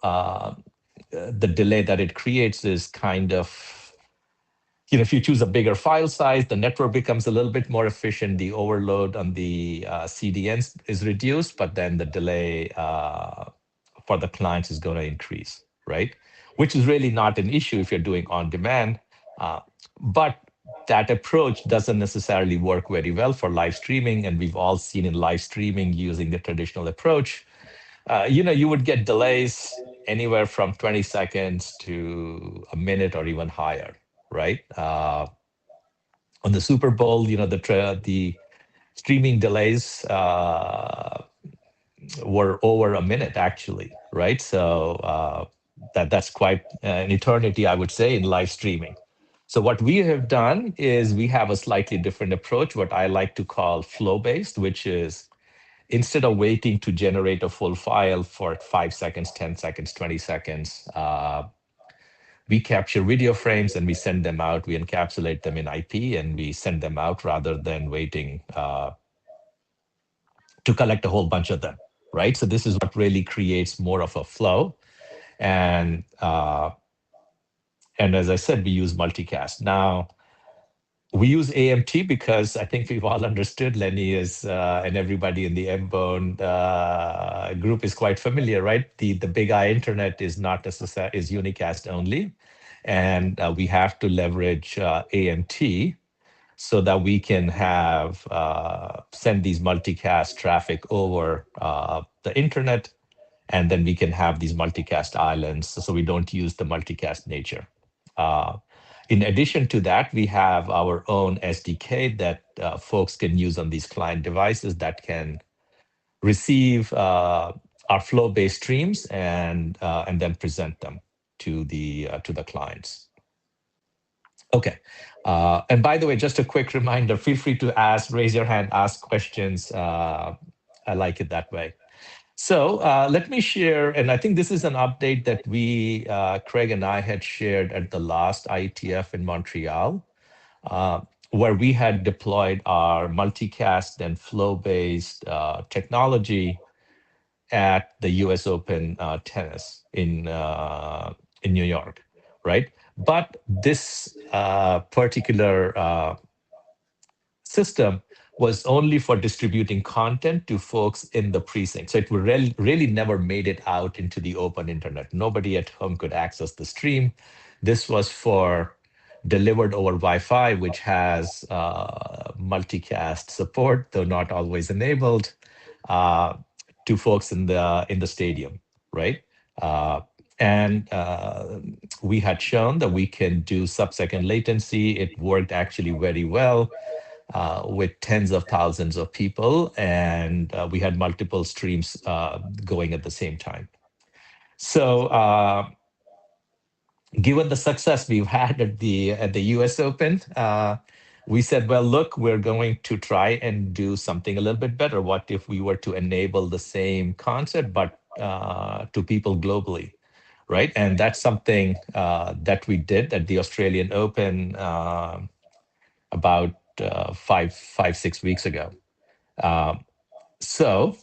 the delay that it creates is kind of, if you choose a bigger file size, the network becomes a little bit more efficient. The overload on the CDNs is reduced, but then the delay for the clients is going to increase, right? Which is really not an issue if you're doing on demand. But that approach doesn't necessarily work very well for live streaming, and we've all seen in live streaming using the traditional approach, you would get delays anywhere from 20 seconds to a minute or even higher, right? On the Super Bowl, the streaming delays were over a minute actually, right? So that's quite an eternity, I would say, in live streaming. So what we have done is we have a slightly different approach, what I like to call flow-based, which is instead of waiting to generate a full file for 5 seconds, 10 seconds, 20 seconds, we capture video frames and we send them out. We encapsulate them in IP and we send them out rather than waiting to collect a whole bunch of them, right? So this is what really creates more of a flow. And as I said, we use multicast. Now, we use AMT because I think we've all understood Lenny is, and everybody in the MBONE group is quite familiar, right? The big I internet is not necessarily, is unicast only. And we have to leverage AMT so that we can have send these multicast traffic over the internet, and then we can have these multicast islands, so we don't use the multicast nature. In addition to that, we have our own SDK that folks can use on these client devices that can receive our flow-based streams and then present them to the clients. Okay. And by the way, just a quick reminder, feel free to raise your hand, ask questions. I like it that way. So let me share, and I think this is an update that we, Craig and I had shared at the last IETF in Montreal, where we had deployed our multicast and flow-based technology at the US Open tennis in New York, right? But this particular system was only for distributing content to folks in the precinct. So it really never made it out into the open internet. Nobody at home could access the stream. This was for delivered over Wi-Fi, which has multicast support, though not always enabled, to folks in the stadium, right? And we had shown that we can do sub-second latency. It worked actually very well with tens of thousands of people, and we had multiple streams going at the same time. So given the success we've had at the US Open, we said, well, look, we're going to try and do something a little bit better. What if we were to enable the same concept, but to people globally, right? And that's something that we did at the Australian Open about 6 weeks ago. So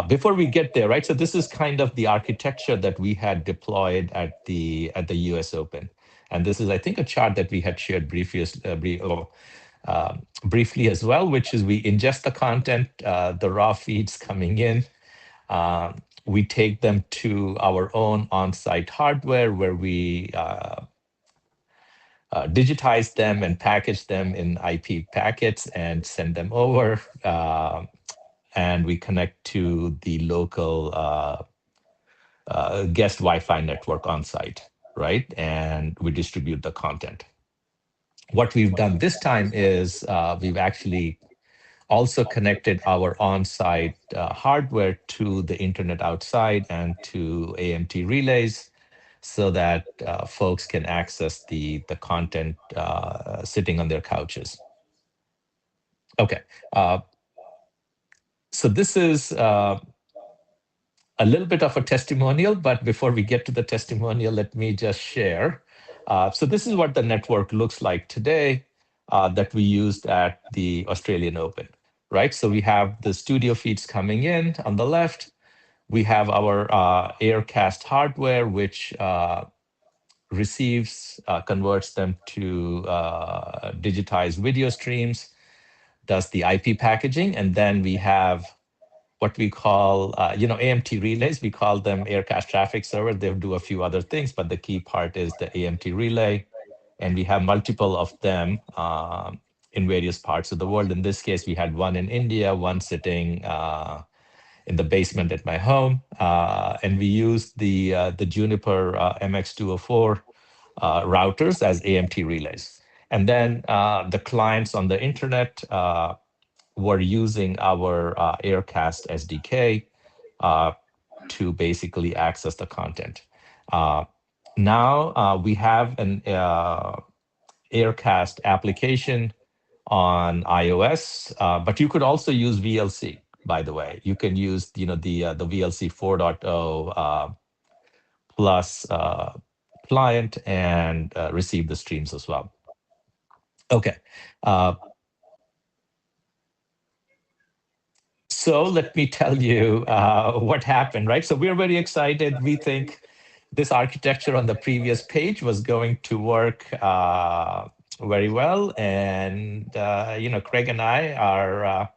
before we get there, right? So this is kind of the architecture that we had deployed at the US Open, and this is, I think, a chart that we had shared briefly as well, which is we ingest the content, the raw feeds coming in. We take them to our own on-site hardware where we digitize them and package them in IP packets and send them over. And we connect to the local guest Wi-Fi network on site, right? And we distribute the content. What we've done this time is we've actually also connected our on-site hardware to the internet outside and to AMT relays so that folks can access the content sitting on their couches. Okay. So this is a little bit of a testimonial, but before we get to the testimonial, let me just share. So this is what the network looks like today that we used at the Australian Open, right? So we have the studio feeds coming in on the left. We have our Aircast hardware, which receives, converts them to digitized video streams, does the IP packaging, and then we have what we call, AMT relays. We call them Aircast traffic server. They'll do a few other things, but the key part is the AMT relay. and we have multiple of them in various parts of the world. In this case, we had one in India, one sitting in the basement at my home, and we used the Juniper MX204 routers as AMT relays. And then the clients on the internet were using our Aircast SDK to basically access the content. Now we have an Aircast application on iOS, but you could also use VLC. By the way, you can use the VLC 4.0 plus client and receive the streams as well. Okay. So let me tell you what happened, right? So we're very excited. We think this architecture on the previous page was going to work very well. And, Craig and I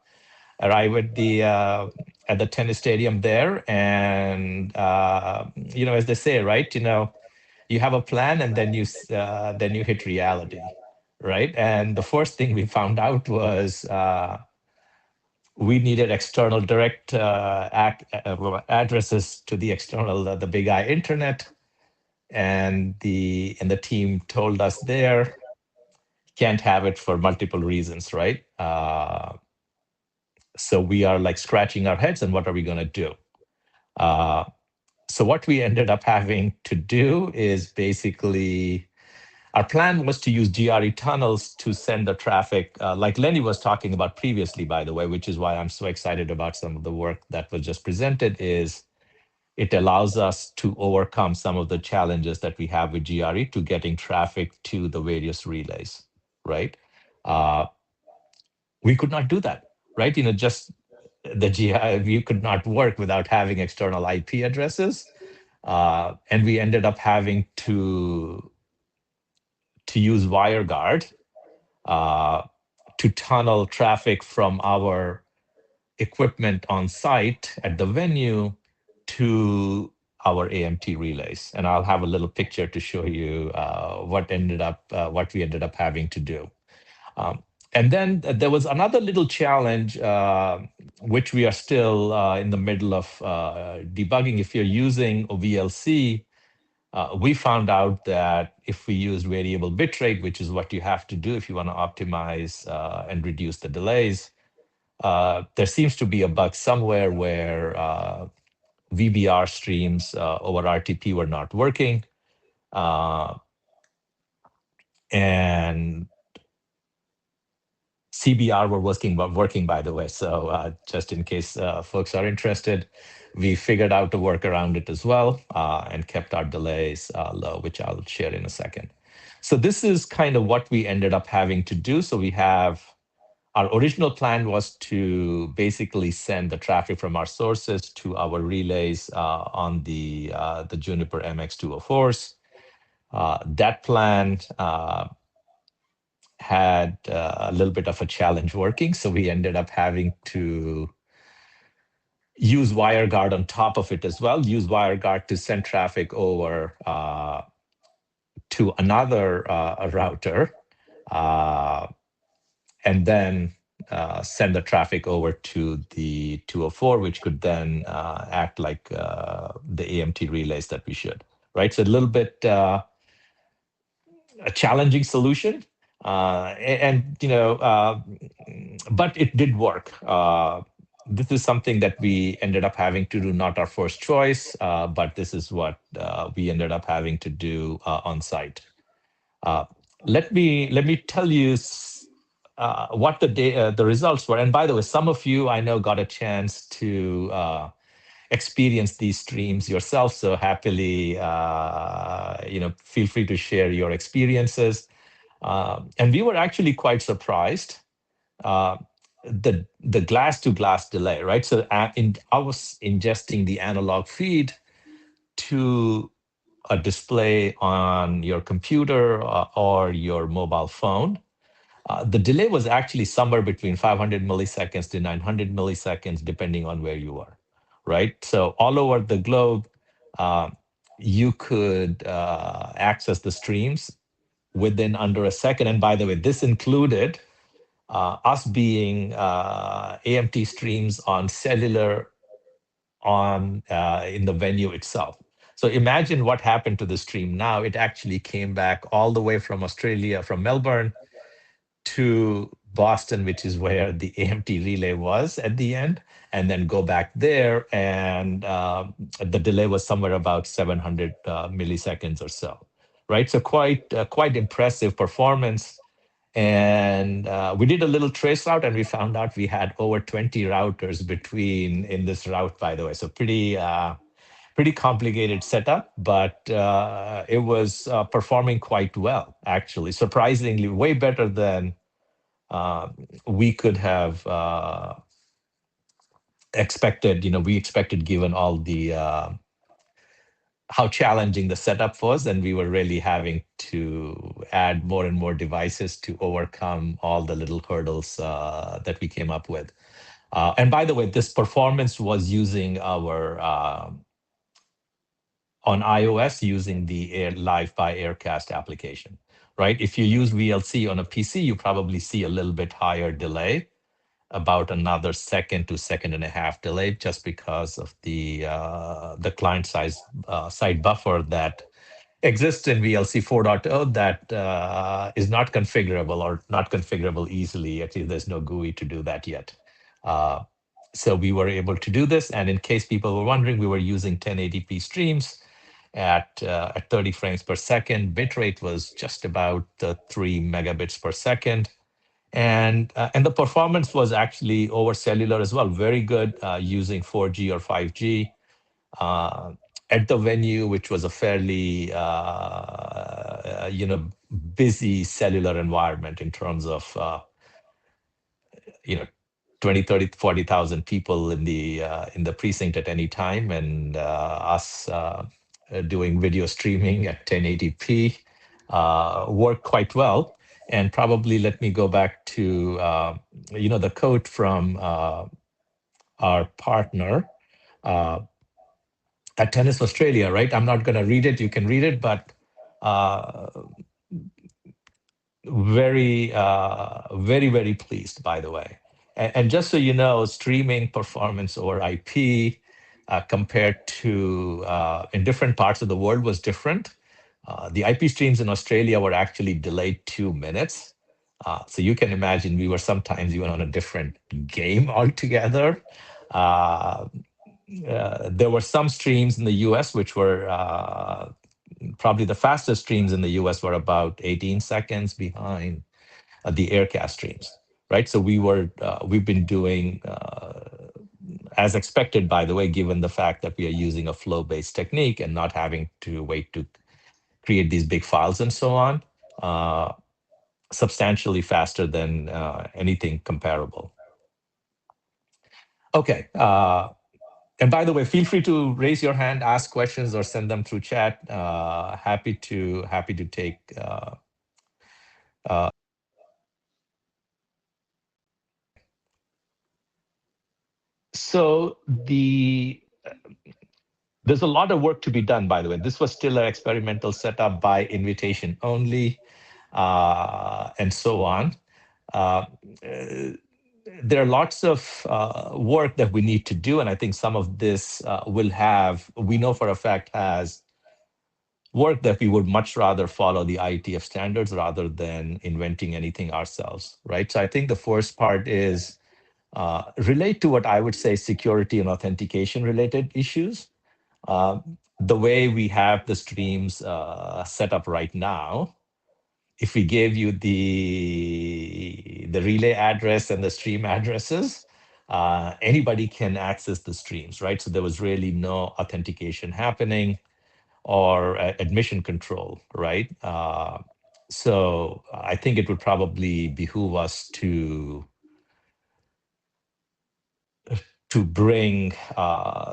arrive at the tennis stadium there. And, as they say, right, you have a plan and then you hit reality, right? And the first thing we found out was we needed external direct addresses to the external, the Big I internet, and the team told us there can't have it for multiple reasons, right? So we are like scratching our heads, and what are we going to do? So what we ended up having to do is basically, our plan was to use GRE tunnels to send the traffic, like Lenny was talking about previously, by the way, which is why I'm so excited about some of the work that was just presented, is it allows us to overcome some of the challenges that we have with GRE to getting traffic to the various relays, right? We could not do that, right? Just the GRE, you could not work without having external IP addresses. And we ended up having to use WireGuard to tunnel traffic from our equipment on site at the venue to our AMT relays. And I'll have a little picture to show you what we ended up having to do. And then there was another little challenge, which we are still in the middle of debugging. If you're using a VLC, we found out that if we use variable bitrate, which is what you have to do if you want to optimize and reduce the delays, there seems to be a bug somewhere where VBR streams over RTP were not working. And CBR were working, by the way. So just in case folks are interested, we figured out to work around it as well and kept our delays low, which I'll share in a second. So this is kind of what we ended up having to do. So our original plan was to basically send the traffic from our sources to our relays on the Juniper MX204s. That plan had a little bit of a challenge working. So we ended up having to use WireGuard on top of it as well, use WireGuard to send traffic over to another router, and then send the traffic over to the 204, which could then act like the AMT relays that we should, right? So a little bit a challenging solution. But it did work. This is something that we ended up having to do, not our first choice, but this is what we ended up having to do on site. Let me tell you what the results were. And by the way, some of you I know got a chance to experience these streams yourself. So happily, feel free to share your experiences. And we were actually quite surprised. The glass to glass delay, right? So I was ingesting the analog feed to a display on your computer or your mobile phone. The delay was actually somewhere between 500 milliseconds to 900 milliseconds, depending on where you are, right? So all over the globe, you could access the streams within under a second. And by the way, this included us being AMT streams on cellular on in the venue itself. So imagine what happened to the stream now. It actually came back all the way from Australia, from Melbourne to Boston, which is where the AMT relay was at the end, and then go back there. And the delay was somewhere about 700 milliseconds or so, right? So quite impressive performance. And we did a little trace route, and we found out we had over 20 routers between in this route, by the way. So pretty complicated setup, but it was performing quite well, actually, surprisingly, way better than we could have expected. We expected, given all the how challenging the setup was, and we were really having to add more and more devices to overcome all the little hurdles that we came up with. And by the way, this performance was using our on iOS, using the Live by Aircast application, right? If you use VLC on a PC, you probably see a little bit higher delay, about another second to second and a half delay, just because of the client side buffer that exists in VLC 4.0 that is not configurable, or not configurable easily. Actually, there's no GUI to do that yet. So we were able to do this. And in case people were wondering, we were using 1080p streams at 30 frames per second. Bitrate was just about 3 megabits per second. And the performance was actually over cellular as well, very good, using 4G or 5G at the venue, which was a fairly busy cellular environment in terms of 20, 30, 40,000 people in the precinct at any time, and us doing video streaming at 1080p worked quite well. And probably let me go back to the quote from our partner at Tennis Australia, right? I'm not going to read it. You can read it, but very, very pleased, by the way. And just so you know, streaming performance over IP compared to in different parts of the world was different. The IP streams in Australia were actually delayed 2 minutes. So you can imagine we were sometimes even on a different game altogether. There were some streams in the US which were probably the fastest streams in the US were about 18 seconds behind the Aircast streams, right? So we've been doing as expected, by the way, given the fact that we are using a flow-based technique and not having to wait to create these big files and so on, substantially faster than anything comparable. Okay. And by the way, feel free to raise your hand, ask questions, or send them through chat. Happy to take. So there's a lot of work to be done, by the way. This was still an experimental setup by invitation only, and so on. There are lots of work that we need to do, and I think some of this we know for a fact, has work that we would much rather follow the IETF standards rather than inventing anything ourselves, right? So I think the first part is relate to what I would say security and authentication related issues. The way we have the streams set up right now, if we gave you the relay address and the stream addresses, anybody can access the streams, right? So there was really no authentication happening or admission control, right? So I think it would probably behoove us to bring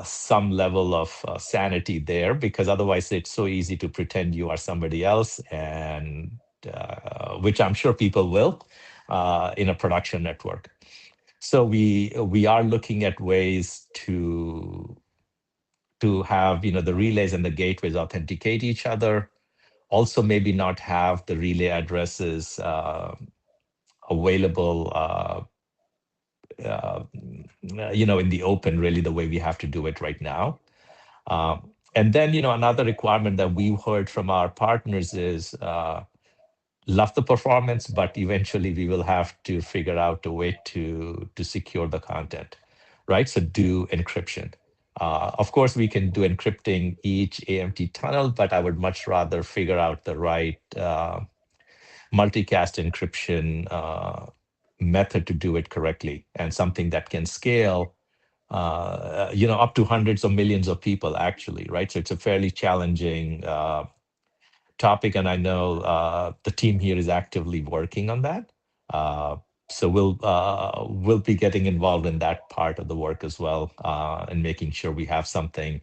some level of sanity there, because otherwise it's so easy to pretend you are somebody else, and which I'm sure people will in a production network. So we are looking at ways to have the relays and the gateways authenticate each other, also maybe not have the relay addresses available, in the open, really the way we have to do it right now. And then, another requirement that we've heard from our partners is love the performance, but eventually we will have to figure out a way to secure the content, right? So do encryption. Of course, we can do encrypting each AMT tunnel, but I would much rather figure out the right multicast encryption method to do it correctly, and something that can scale up to hundreds of millions of people, actually, right? So it's a fairly challenging topic, and I know the team here is actively working on that. So we'll be getting involved in that part of the work as well, and making sure we have something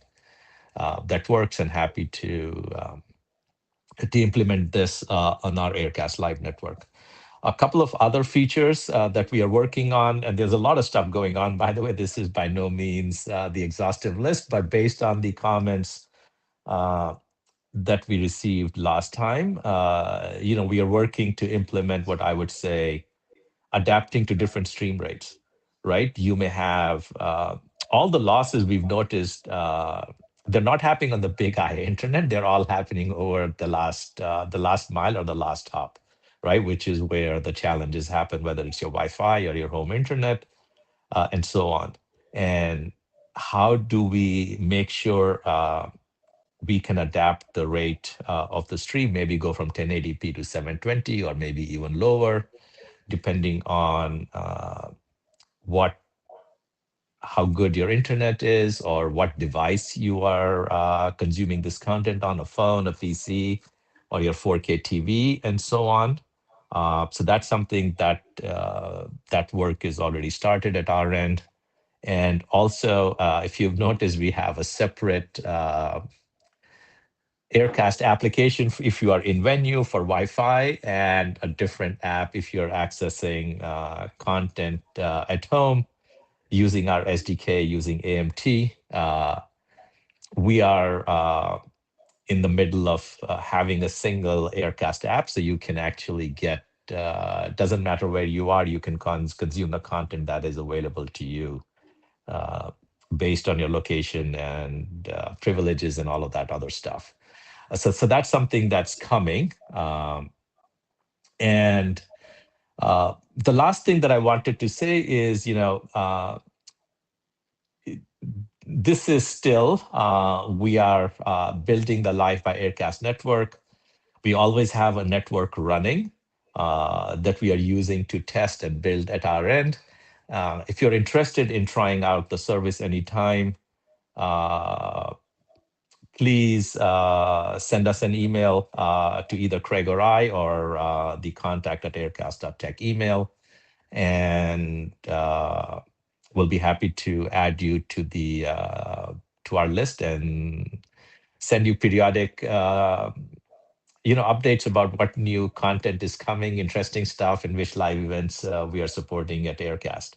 that works, and happy to implement this on our Aircast Live network. A couple of other features that we are working on, and there's a lot of stuff going on. By the way, this is by no means the exhaustive list, but based on the comments that we received last time, we are working to implement what I would say adapting to different stream rates, right? You may have all the losses we've noticed, they're not happening on the big I internet. They're all happening over the last mile or the last hop, right? Which is where the challenges happen, whether it's your Wi-Fi or your home internet, and so on. And how do we make sure we can adapt the rate of the stream, maybe go from 1080p to 720, or maybe even lower, depending on how good your internet is, or what device you are consuming this content on, a phone, a PC, or your 4K TV, and so on. So that's something that that work is already started at our end. And also, if you've noticed, we have a separate Aircast application if you are in venue for Wi-Fi, and a different app if you're accessing content at home using our SDK, using AMT. We are in the middle of having a single Aircast app, so you can actually get, doesn't matter where you are, you can consume the content that is available to you based on your location and privileges and all of that other stuff. So that's something that's coming. And the last thing that I wanted to say is, this is still, we are building the Live by Aircast network. We always have a network running that we are using to test and build at our end. If you're interested in trying out the service anytime, please send us an email to either Craig or I, or the contact@aircast.tech email, and we'll be happy to add you to our list and send you periodic updates about what new content is coming, interesting stuff, and which live events we are supporting at Aircast.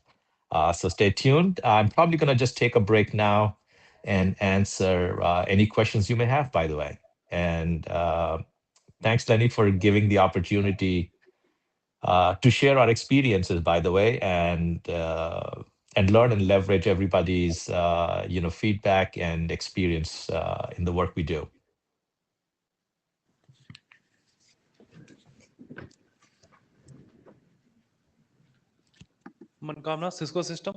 So stay tuned. I'm probably going to just take a break now and answer any questions you may have, by the way. And thanks, Lenny, for giving the opportunity to share our experiences, by the way, and learn and leverage everybody's feedback and experience in the work we do. Mankamna, Cisco system.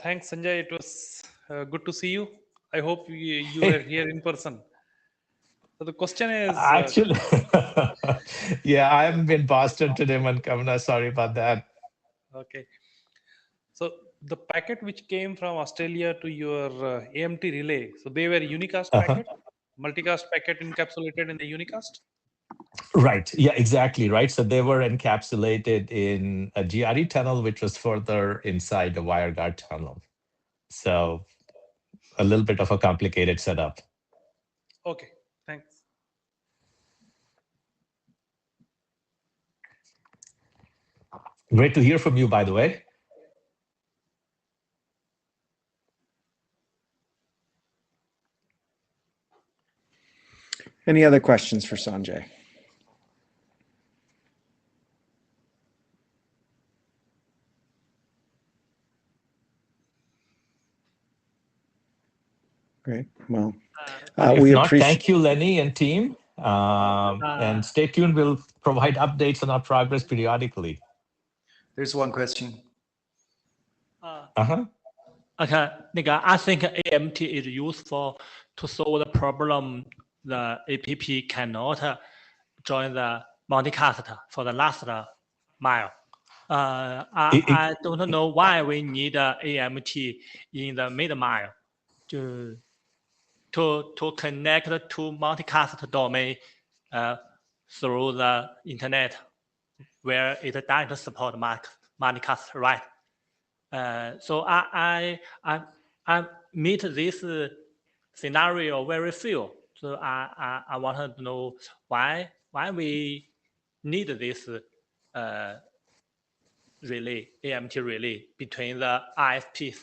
Thanks, Sanjay. It was good to see you. I hope you were here in person. So the question is, Actually, yeah, I'm in Boston today, Mankamna. Sorry about that. okay. So the packet which came from Australia to your AMT relay, so they were unicast packet, multicast packet encapsulated in the unicast? Right. Yeah, exactly. Right. So they were encapsulated in a GRE tunnel, which was further inside the WireGuard tunnel. So a little bit of a complicated setup. Okay, thanks. Great to hear from you, by the way. Any other questions for Sanjay? Great. Well, If we not, appreciate. thank you, Lenny and team. And stay tuned. We'll provide updates on our progress periodically. There's one question. Uh-huh. Okay, I think AMT is useful to solve the problem the APP cannot join the multicast for the last mile. I don't know why we need AMT in the mid mile to connect to multicast domain through the internet where it doesn't support multicast, right? So I meet this scenario very few. So I wanted to know why we need this relay, AMT relay between the ISPs,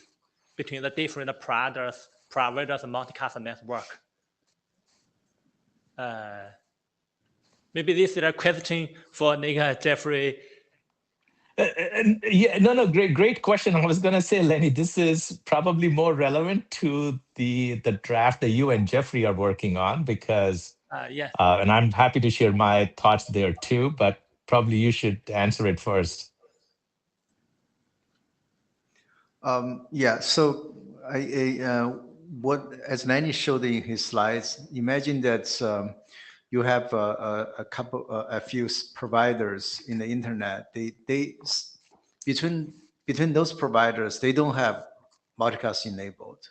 between the different providers multicast network. Maybe this is a question for Jeffrey. Yeah, no, great question. I was going to say, Lenny, this is probably more relevant to the draft that you and Jeffrey are working on, because, Yes. and I'm happy to share my thoughts there too, but probably you should answer it first. Yeah, so what, as Lenny showed in his slides, imagine that you have a few providers in the internet. They between those providers, they don't have multicast enabled.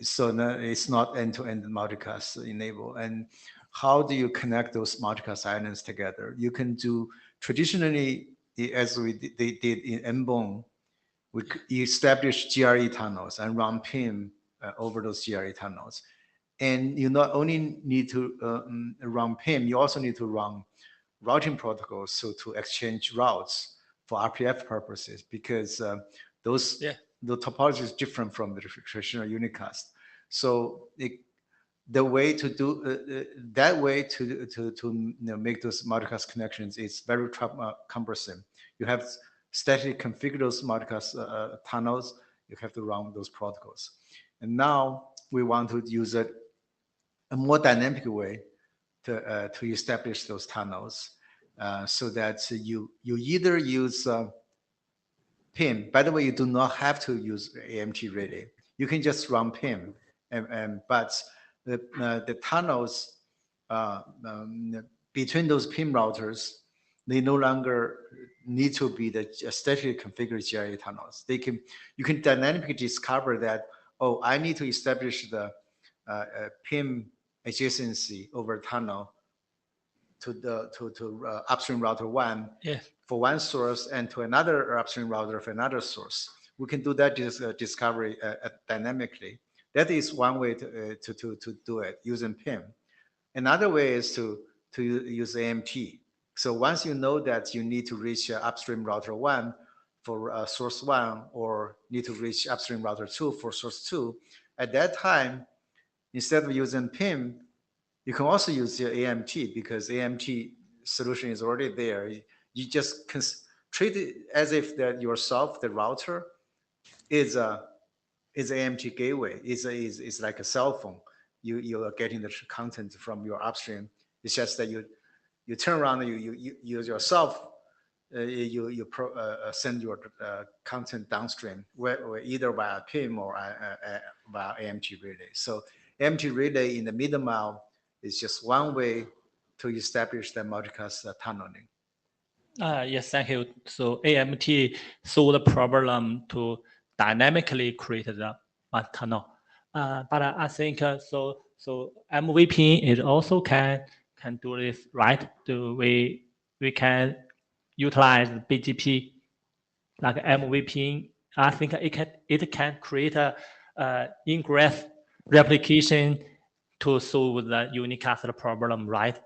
So no, it's not end-to-end multicast enabled. And how do you connect those multicast islands together? You can do traditionally, as they did in MBONE, we establish GRE tunnels and run PIM over those GRE tunnels. And you not only need to run PIM, you also need to run routing protocols so to exchange routes for RPF purposes, because the topology is different from the traditional unicast. So the way to do that way to make those multicast connections is very cumbersome. You have statically configure those multicast tunnels. You have to run those protocols. And now we want to use a more dynamic way to establish those tunnels, so that you either use PIM. By the way, you do not have to use AMT relay. You can just run PIM, but the tunnels between those PIM routers, they no longer need to be the statically configured GRE tunnels. You can dynamically discover that, oh, I need to establish the PIM adjacency over tunnel to upstream router one for one source, and to another upstream router for another source. We can do that discovery dynamically. That is one way to do it using PIM. Another way is to use AMT. So once you know that you need to reach upstream router one for source one, or need to reach upstream router two for source two, at that time, instead of using PIM, you can also use your AMT, because AMT solution is already there. You just treat it as if that yourself, the router, is AMT gateway. It's like a cell phone. You are getting the content from your upstream. It's just that you turn around, you yourself, send your content downstream, either via PIM or via AMT relay. So AMT relay in the middle mile is just one way to establish the multicast tunneling. Yes, thank you. So AMT solve the problem to dynamically create the tunnel. But I think so MVP it also can do this, right? We can utilize BGP like MVP. I think it can create a ingress replication to solve the unicast problem, right?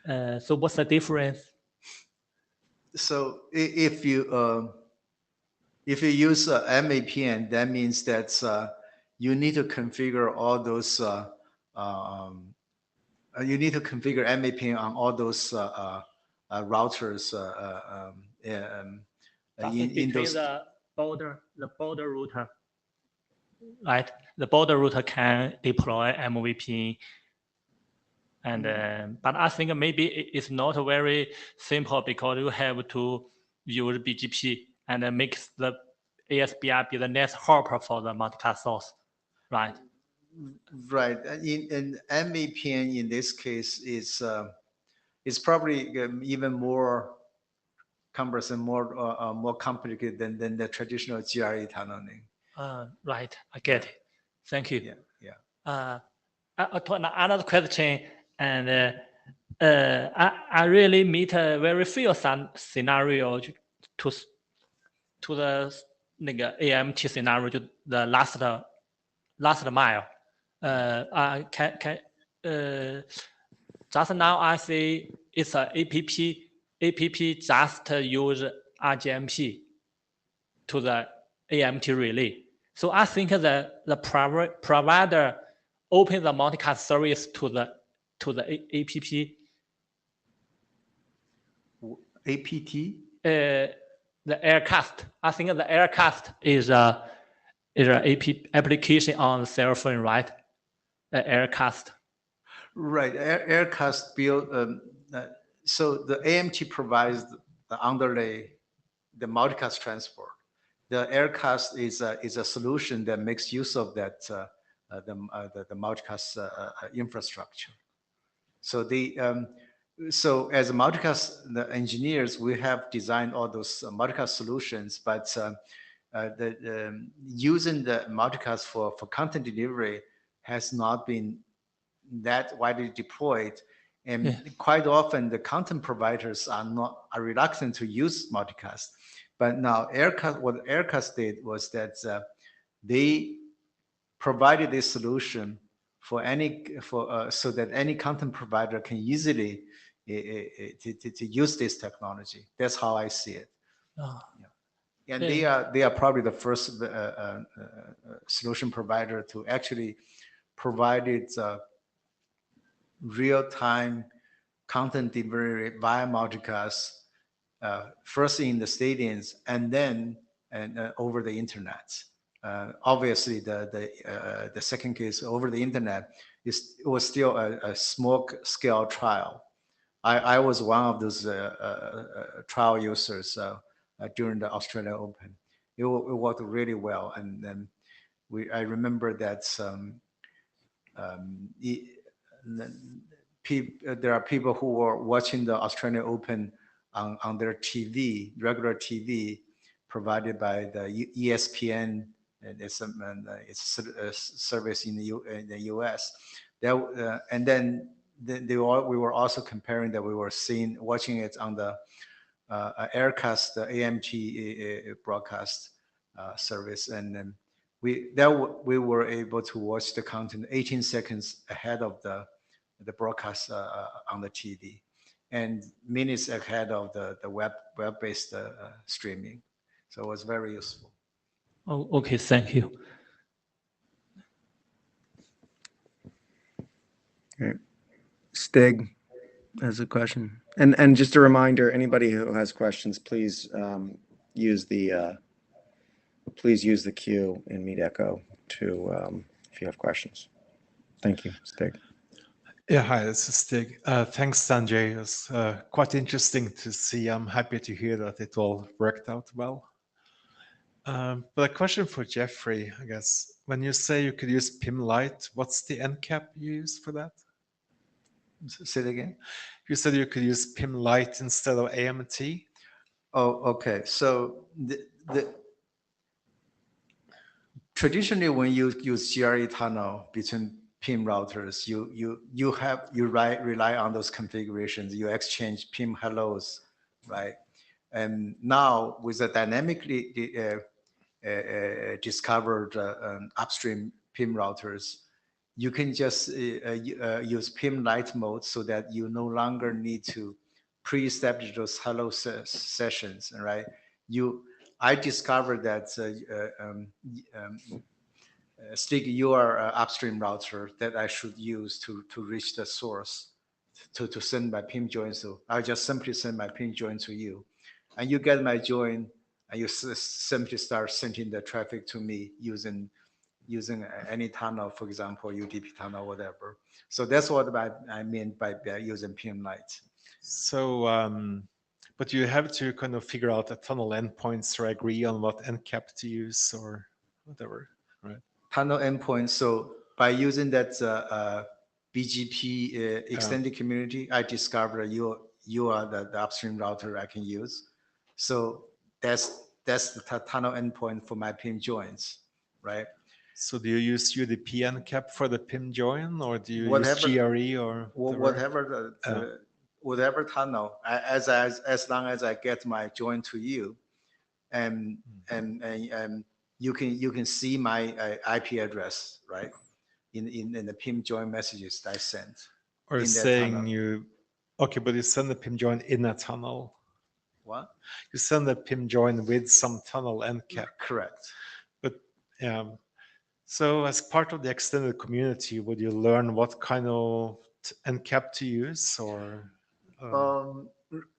So what's the difference? So if you use MAPN, that means that you need to configure all those you need to configure MBPN on all those routers in between those. the border router, right? The border router can deploy MVP, and but I think maybe it's not very simple because you have to use BGP and make the ASBR be the next hopper for the multicast source, right? Right. In MBPN in this case is probably even more cumbersome, more complicated than the traditional GRE tunneling. Right. I get it. Thank you. Yeah. To another question, and I really meet a very few scenario to the 那个 AMT scenario 就 the last mile. I can just now I see it's a APP just use RGMP to the AMT relay. So I think the provider open the multicast service to the APP. APT? The Aircast. I think the Aircast is a application on the cell phone, right? Aircast. Right. Aircast build. So the AMT provides the underlay, the multicast transport. The Aircast is a solution that makes use of that the multicast infrastructure. So so as a multicast the engineers, we have designed all those multicast solutions, but using the multicast for content delivery has not been that widely deployed, and quite often the content providers are reluctant to use multicast. But now what Aircast did was that they provided a solution so that any content provider can easily to use this technology. That's how I see it. Oh. Yeah. And they are probably the first solution provider to actually provide it real-time content delivery via multicast, first in the stadiums and then over the internet. Obviously, the second case over the internet it was still a small scale trial. I was one of those trial users during the Australian Open. It worked really well, and then I remember that there are people who were watching the Australian Open on their TV, regular TV, provided by the ESPN. And it's a service in the US. And then we were also comparing that we were watching it on the Aircast, the AMT broadcast service, and then we were able to watch the content 18 seconds ahead of the broadcast on the TV, and minutes ahead of the web-based streaming. So it was very useful. Oh, okay, thank you. Great. Stig has a question, and just a reminder: anybody who has questions, please use the queue in Meet Echo to if you have questions. Thank you, Stig. Yeah, hi, this is Stig. Thanks, Sanjay. It's quite interesting to see. I'm happy to hear that it all worked out well. But a question for Jeffrey, I guess. When you say you could use PIM Lite, what's the NCAP you use for that? Say it again. You said you could use PIM Lite instead of AMT. Oh, okay. So traditionally, when you use GRE tunnel between PIM routers, you rely on those configurations. You exchange PIM hellos, right? And now with the dynamically discovered upstream PIM routers, you can just use PIM Lite mode so that you no longer need to pre-establish those hello sessions, right? I discovered that Stick your upstream router that I should use to reach the source to send my pin join to. I'll just simply send my pin join to you, and you get my join, and you simply start sending the traffic to me using any tunnel, for example, UDP tunnel, whatever. So that's what I mean by using pin light. So, but you have to kind of figure out the tunnel endpoints or agree on what NCAP to use or whatever, right? Tunnel endpoint. So by using that BGP extended community, I discovered you are the upstream router I can use. So that's the tunnel endpoint for my PIM joins, right? So do you use UDP NCAP for the PIM join, or do you Whatever- use GRE or whatever tunnel, as long as I get my join to you, and you can see my IP address, right? In the PIM join messages that I sent. Or in that saying tunnel. okay, but you send the PIM join in a tunnel. What? You send the PIM join with some tunnel NCAP. Correct. But so as part of the extended community, would you learn what kind of NCAP to use, or?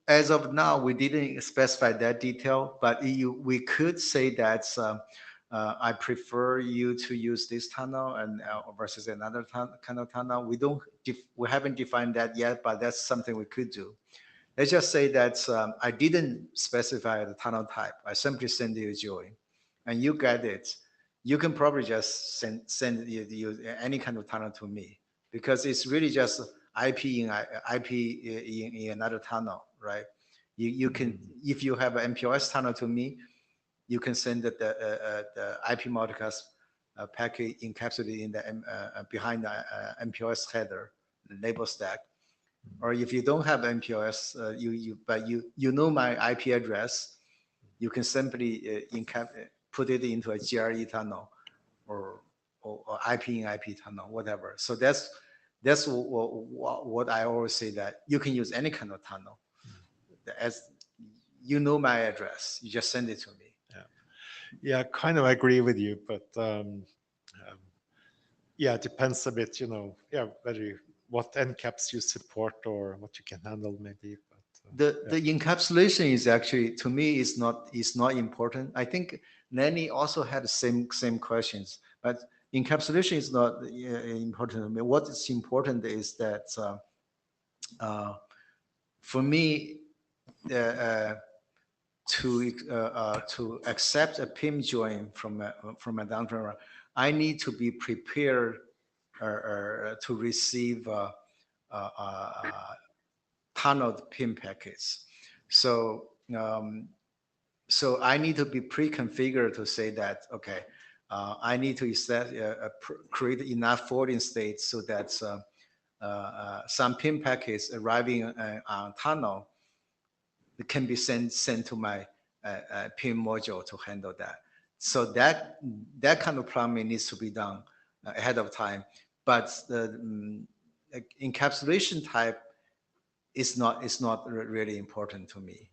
As of now, we didn't specify that detail, but we could say that I prefer you to use this tunnel and versus another kind of tunnel. We haven't defined that yet, but that's something we could do. Let's just say that I didn't specify the tunnel type. I simply send you a join, and you get it. You can probably just send you any kind of tunnel to me, because it's really just IP in another tunnel, right? You can, if you have an MPLS tunnel to me, you can send the IP multicast packet encapsulated in the behind the MPLS header, the label stack. Or if you don't have MPLS, but you know my IP address, you can simply put it into a GRE tunnel or IP in IP tunnel, whatever. So that's what I always say, that you can use any kind of tunnel. As you know my address, you just send it to me. Yeah, kind of agree with you, but yeah, it depends a bit, what NCAPs you support or what you can handle, maybe. But the encapsulation is actually, to me, is not important. I think Nanny also had the same questions, but encapsulation is not important to me. What is important is that for me, to accept a PIM join from a downstream, I need to be prepared to receive tunneled PIM packets. So so I need to be pre-configured to say that, okay, I need to create enough forwarding states so that some PIM packets arriving on tunnel can be sent to my PIM module to handle that. So that kind of plumbing needs to be done ahead of time. But the encapsulation type is not really important to me.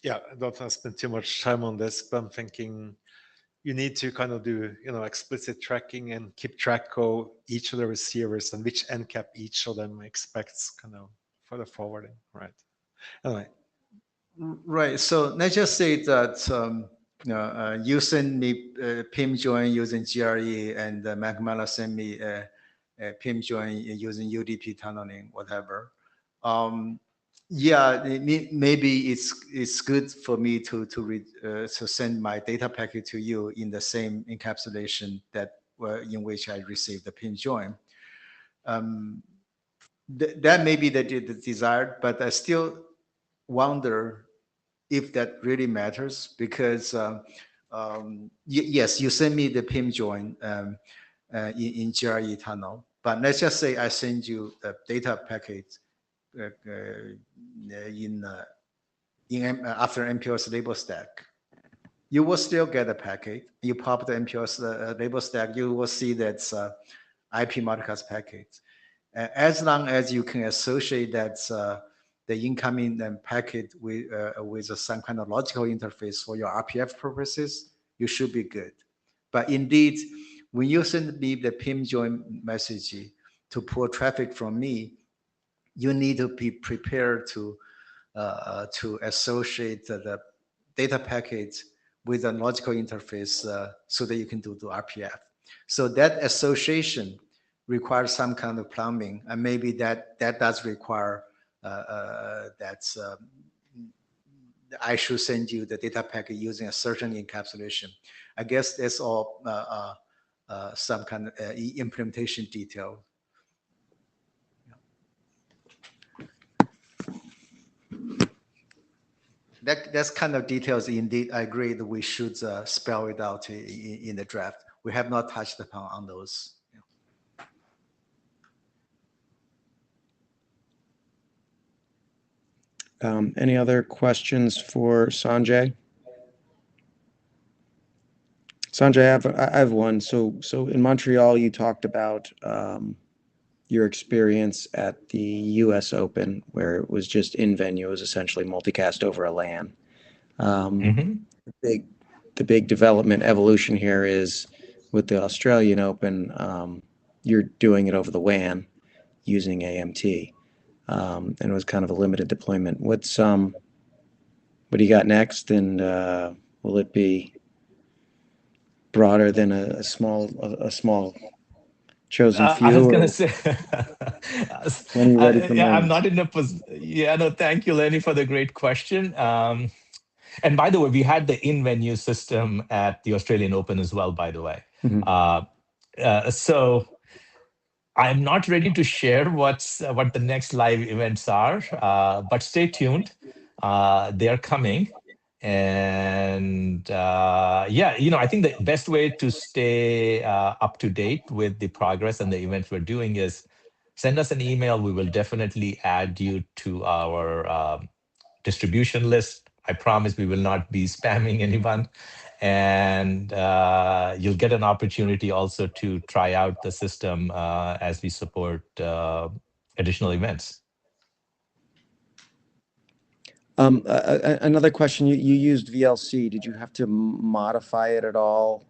Yeah, I don't want to spend too much time on this, but I'm thinking you need to kind of do, explicit tracking and keep track of each of the receivers and which NCAP each of them expects kind of for the forwarding, right? Anyway. Right. So let's just say that you send me PIM join using GRE, and Macmillan send me a PIM join using UDP tunneling, whatever. Yeah, maybe it's good for me to send my data packet to you in the same encapsulation that in which I received the PIM join. That may be the desired, but I still wonder if that really matters, because yes, you send me the PIM join in GRE tunnel, but let's just say I send you the data packet after MPLS label stack. You will still get a packet. You pop the MPLS label stack, you will see that's IP multicast packet. As long as you can associate that the incoming packet with some kind of logical interface for your RPF purposes, you should be good. But indeed, when you send me the pin join message to pull traffic from me, you need to be prepared to associate the data packets with a logical interface so that you can do the RPF. So that association requires some kind of plumbing, and maybe that does require I should send you the data packet using a certain encapsulation. I guess that's all some kind of implementation detail. That's kind of details. Indeed, I agree that we should spell it out in the draft. We have not touched upon on those. Any other questions for Sanjay? Sanjay, I have one. So in Montreal, you talked about your experience at the U.S. Open, where it was just in venue, it was essentially multicast over a LAN. The big development evolution here is with the Australian Open, you're doing it over the WAN using AMT, and it was kind of a limited deployment. What do you got next, and will it be broader than a small chosen few? I was going to say, I'm launch? not in a position. Yeah, no, thank you, Lenny, for the great question. And by the way, we had the in-venue system at the Australian Open as well, by the way. So I'm not ready to share what the next live events are, but stay tuned. They are coming. And yeah, I think the best way to stay up to date with the progress and the events we're doing is send us an email. We will definitely add you to our distribution list. I promise we will not be spamming anyone. And you'll get an opportunity also to try out the system as we support additional events. Another question, you used VLC. Did you have to modify it at all,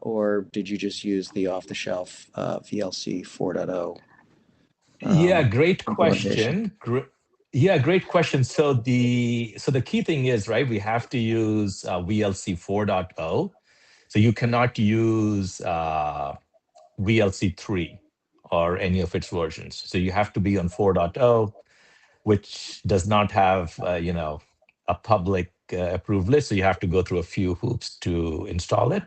or did you just use the off-the-shelf VLC 4.0? Yeah, great question. Great question. So the key thing is, right, we have to use VLC 4.0. So you cannot use VLC 3 or any of its versions. So you have to be on 4.0, which does not have, a public approved list. So you have to go through a few hoops to install it.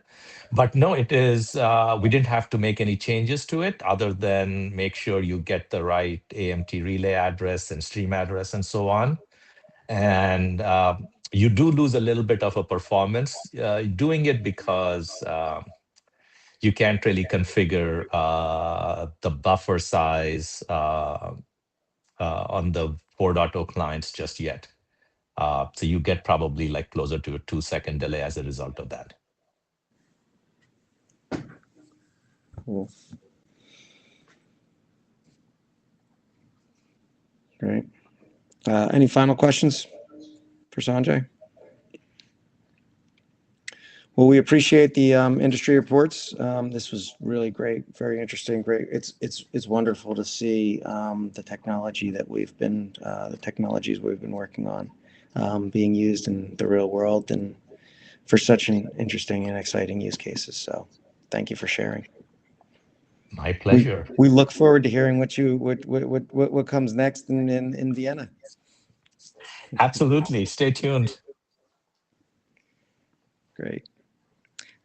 But no, it is, we didn't have to make any changes to it other than make sure you get the right AMT relay address and stream address and so on. And you do lose a little bit of a performance doing it because you can't really configure the buffer size on the 4.0 clients just yet. So you get probably like closer to a 2-second delay as a result of that. Cool. Great. Any final questions for Sanjay? Well, we appreciate the industry reports. This was really great, very interesting, great. It's wonderful to see the technologies we've been working on being used in the real world and for such an interesting and exciting use cases. So, thank you for sharing. My pleasure. We look forward to hearing what comes next in Vienna. Absolutely. Stay tuned. Great.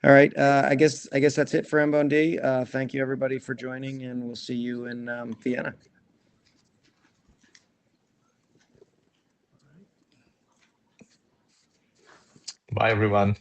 All right. I guess that's it for MBOND. Thank you everybody for joining, and we'll see you in Vienna. Bye, everyone.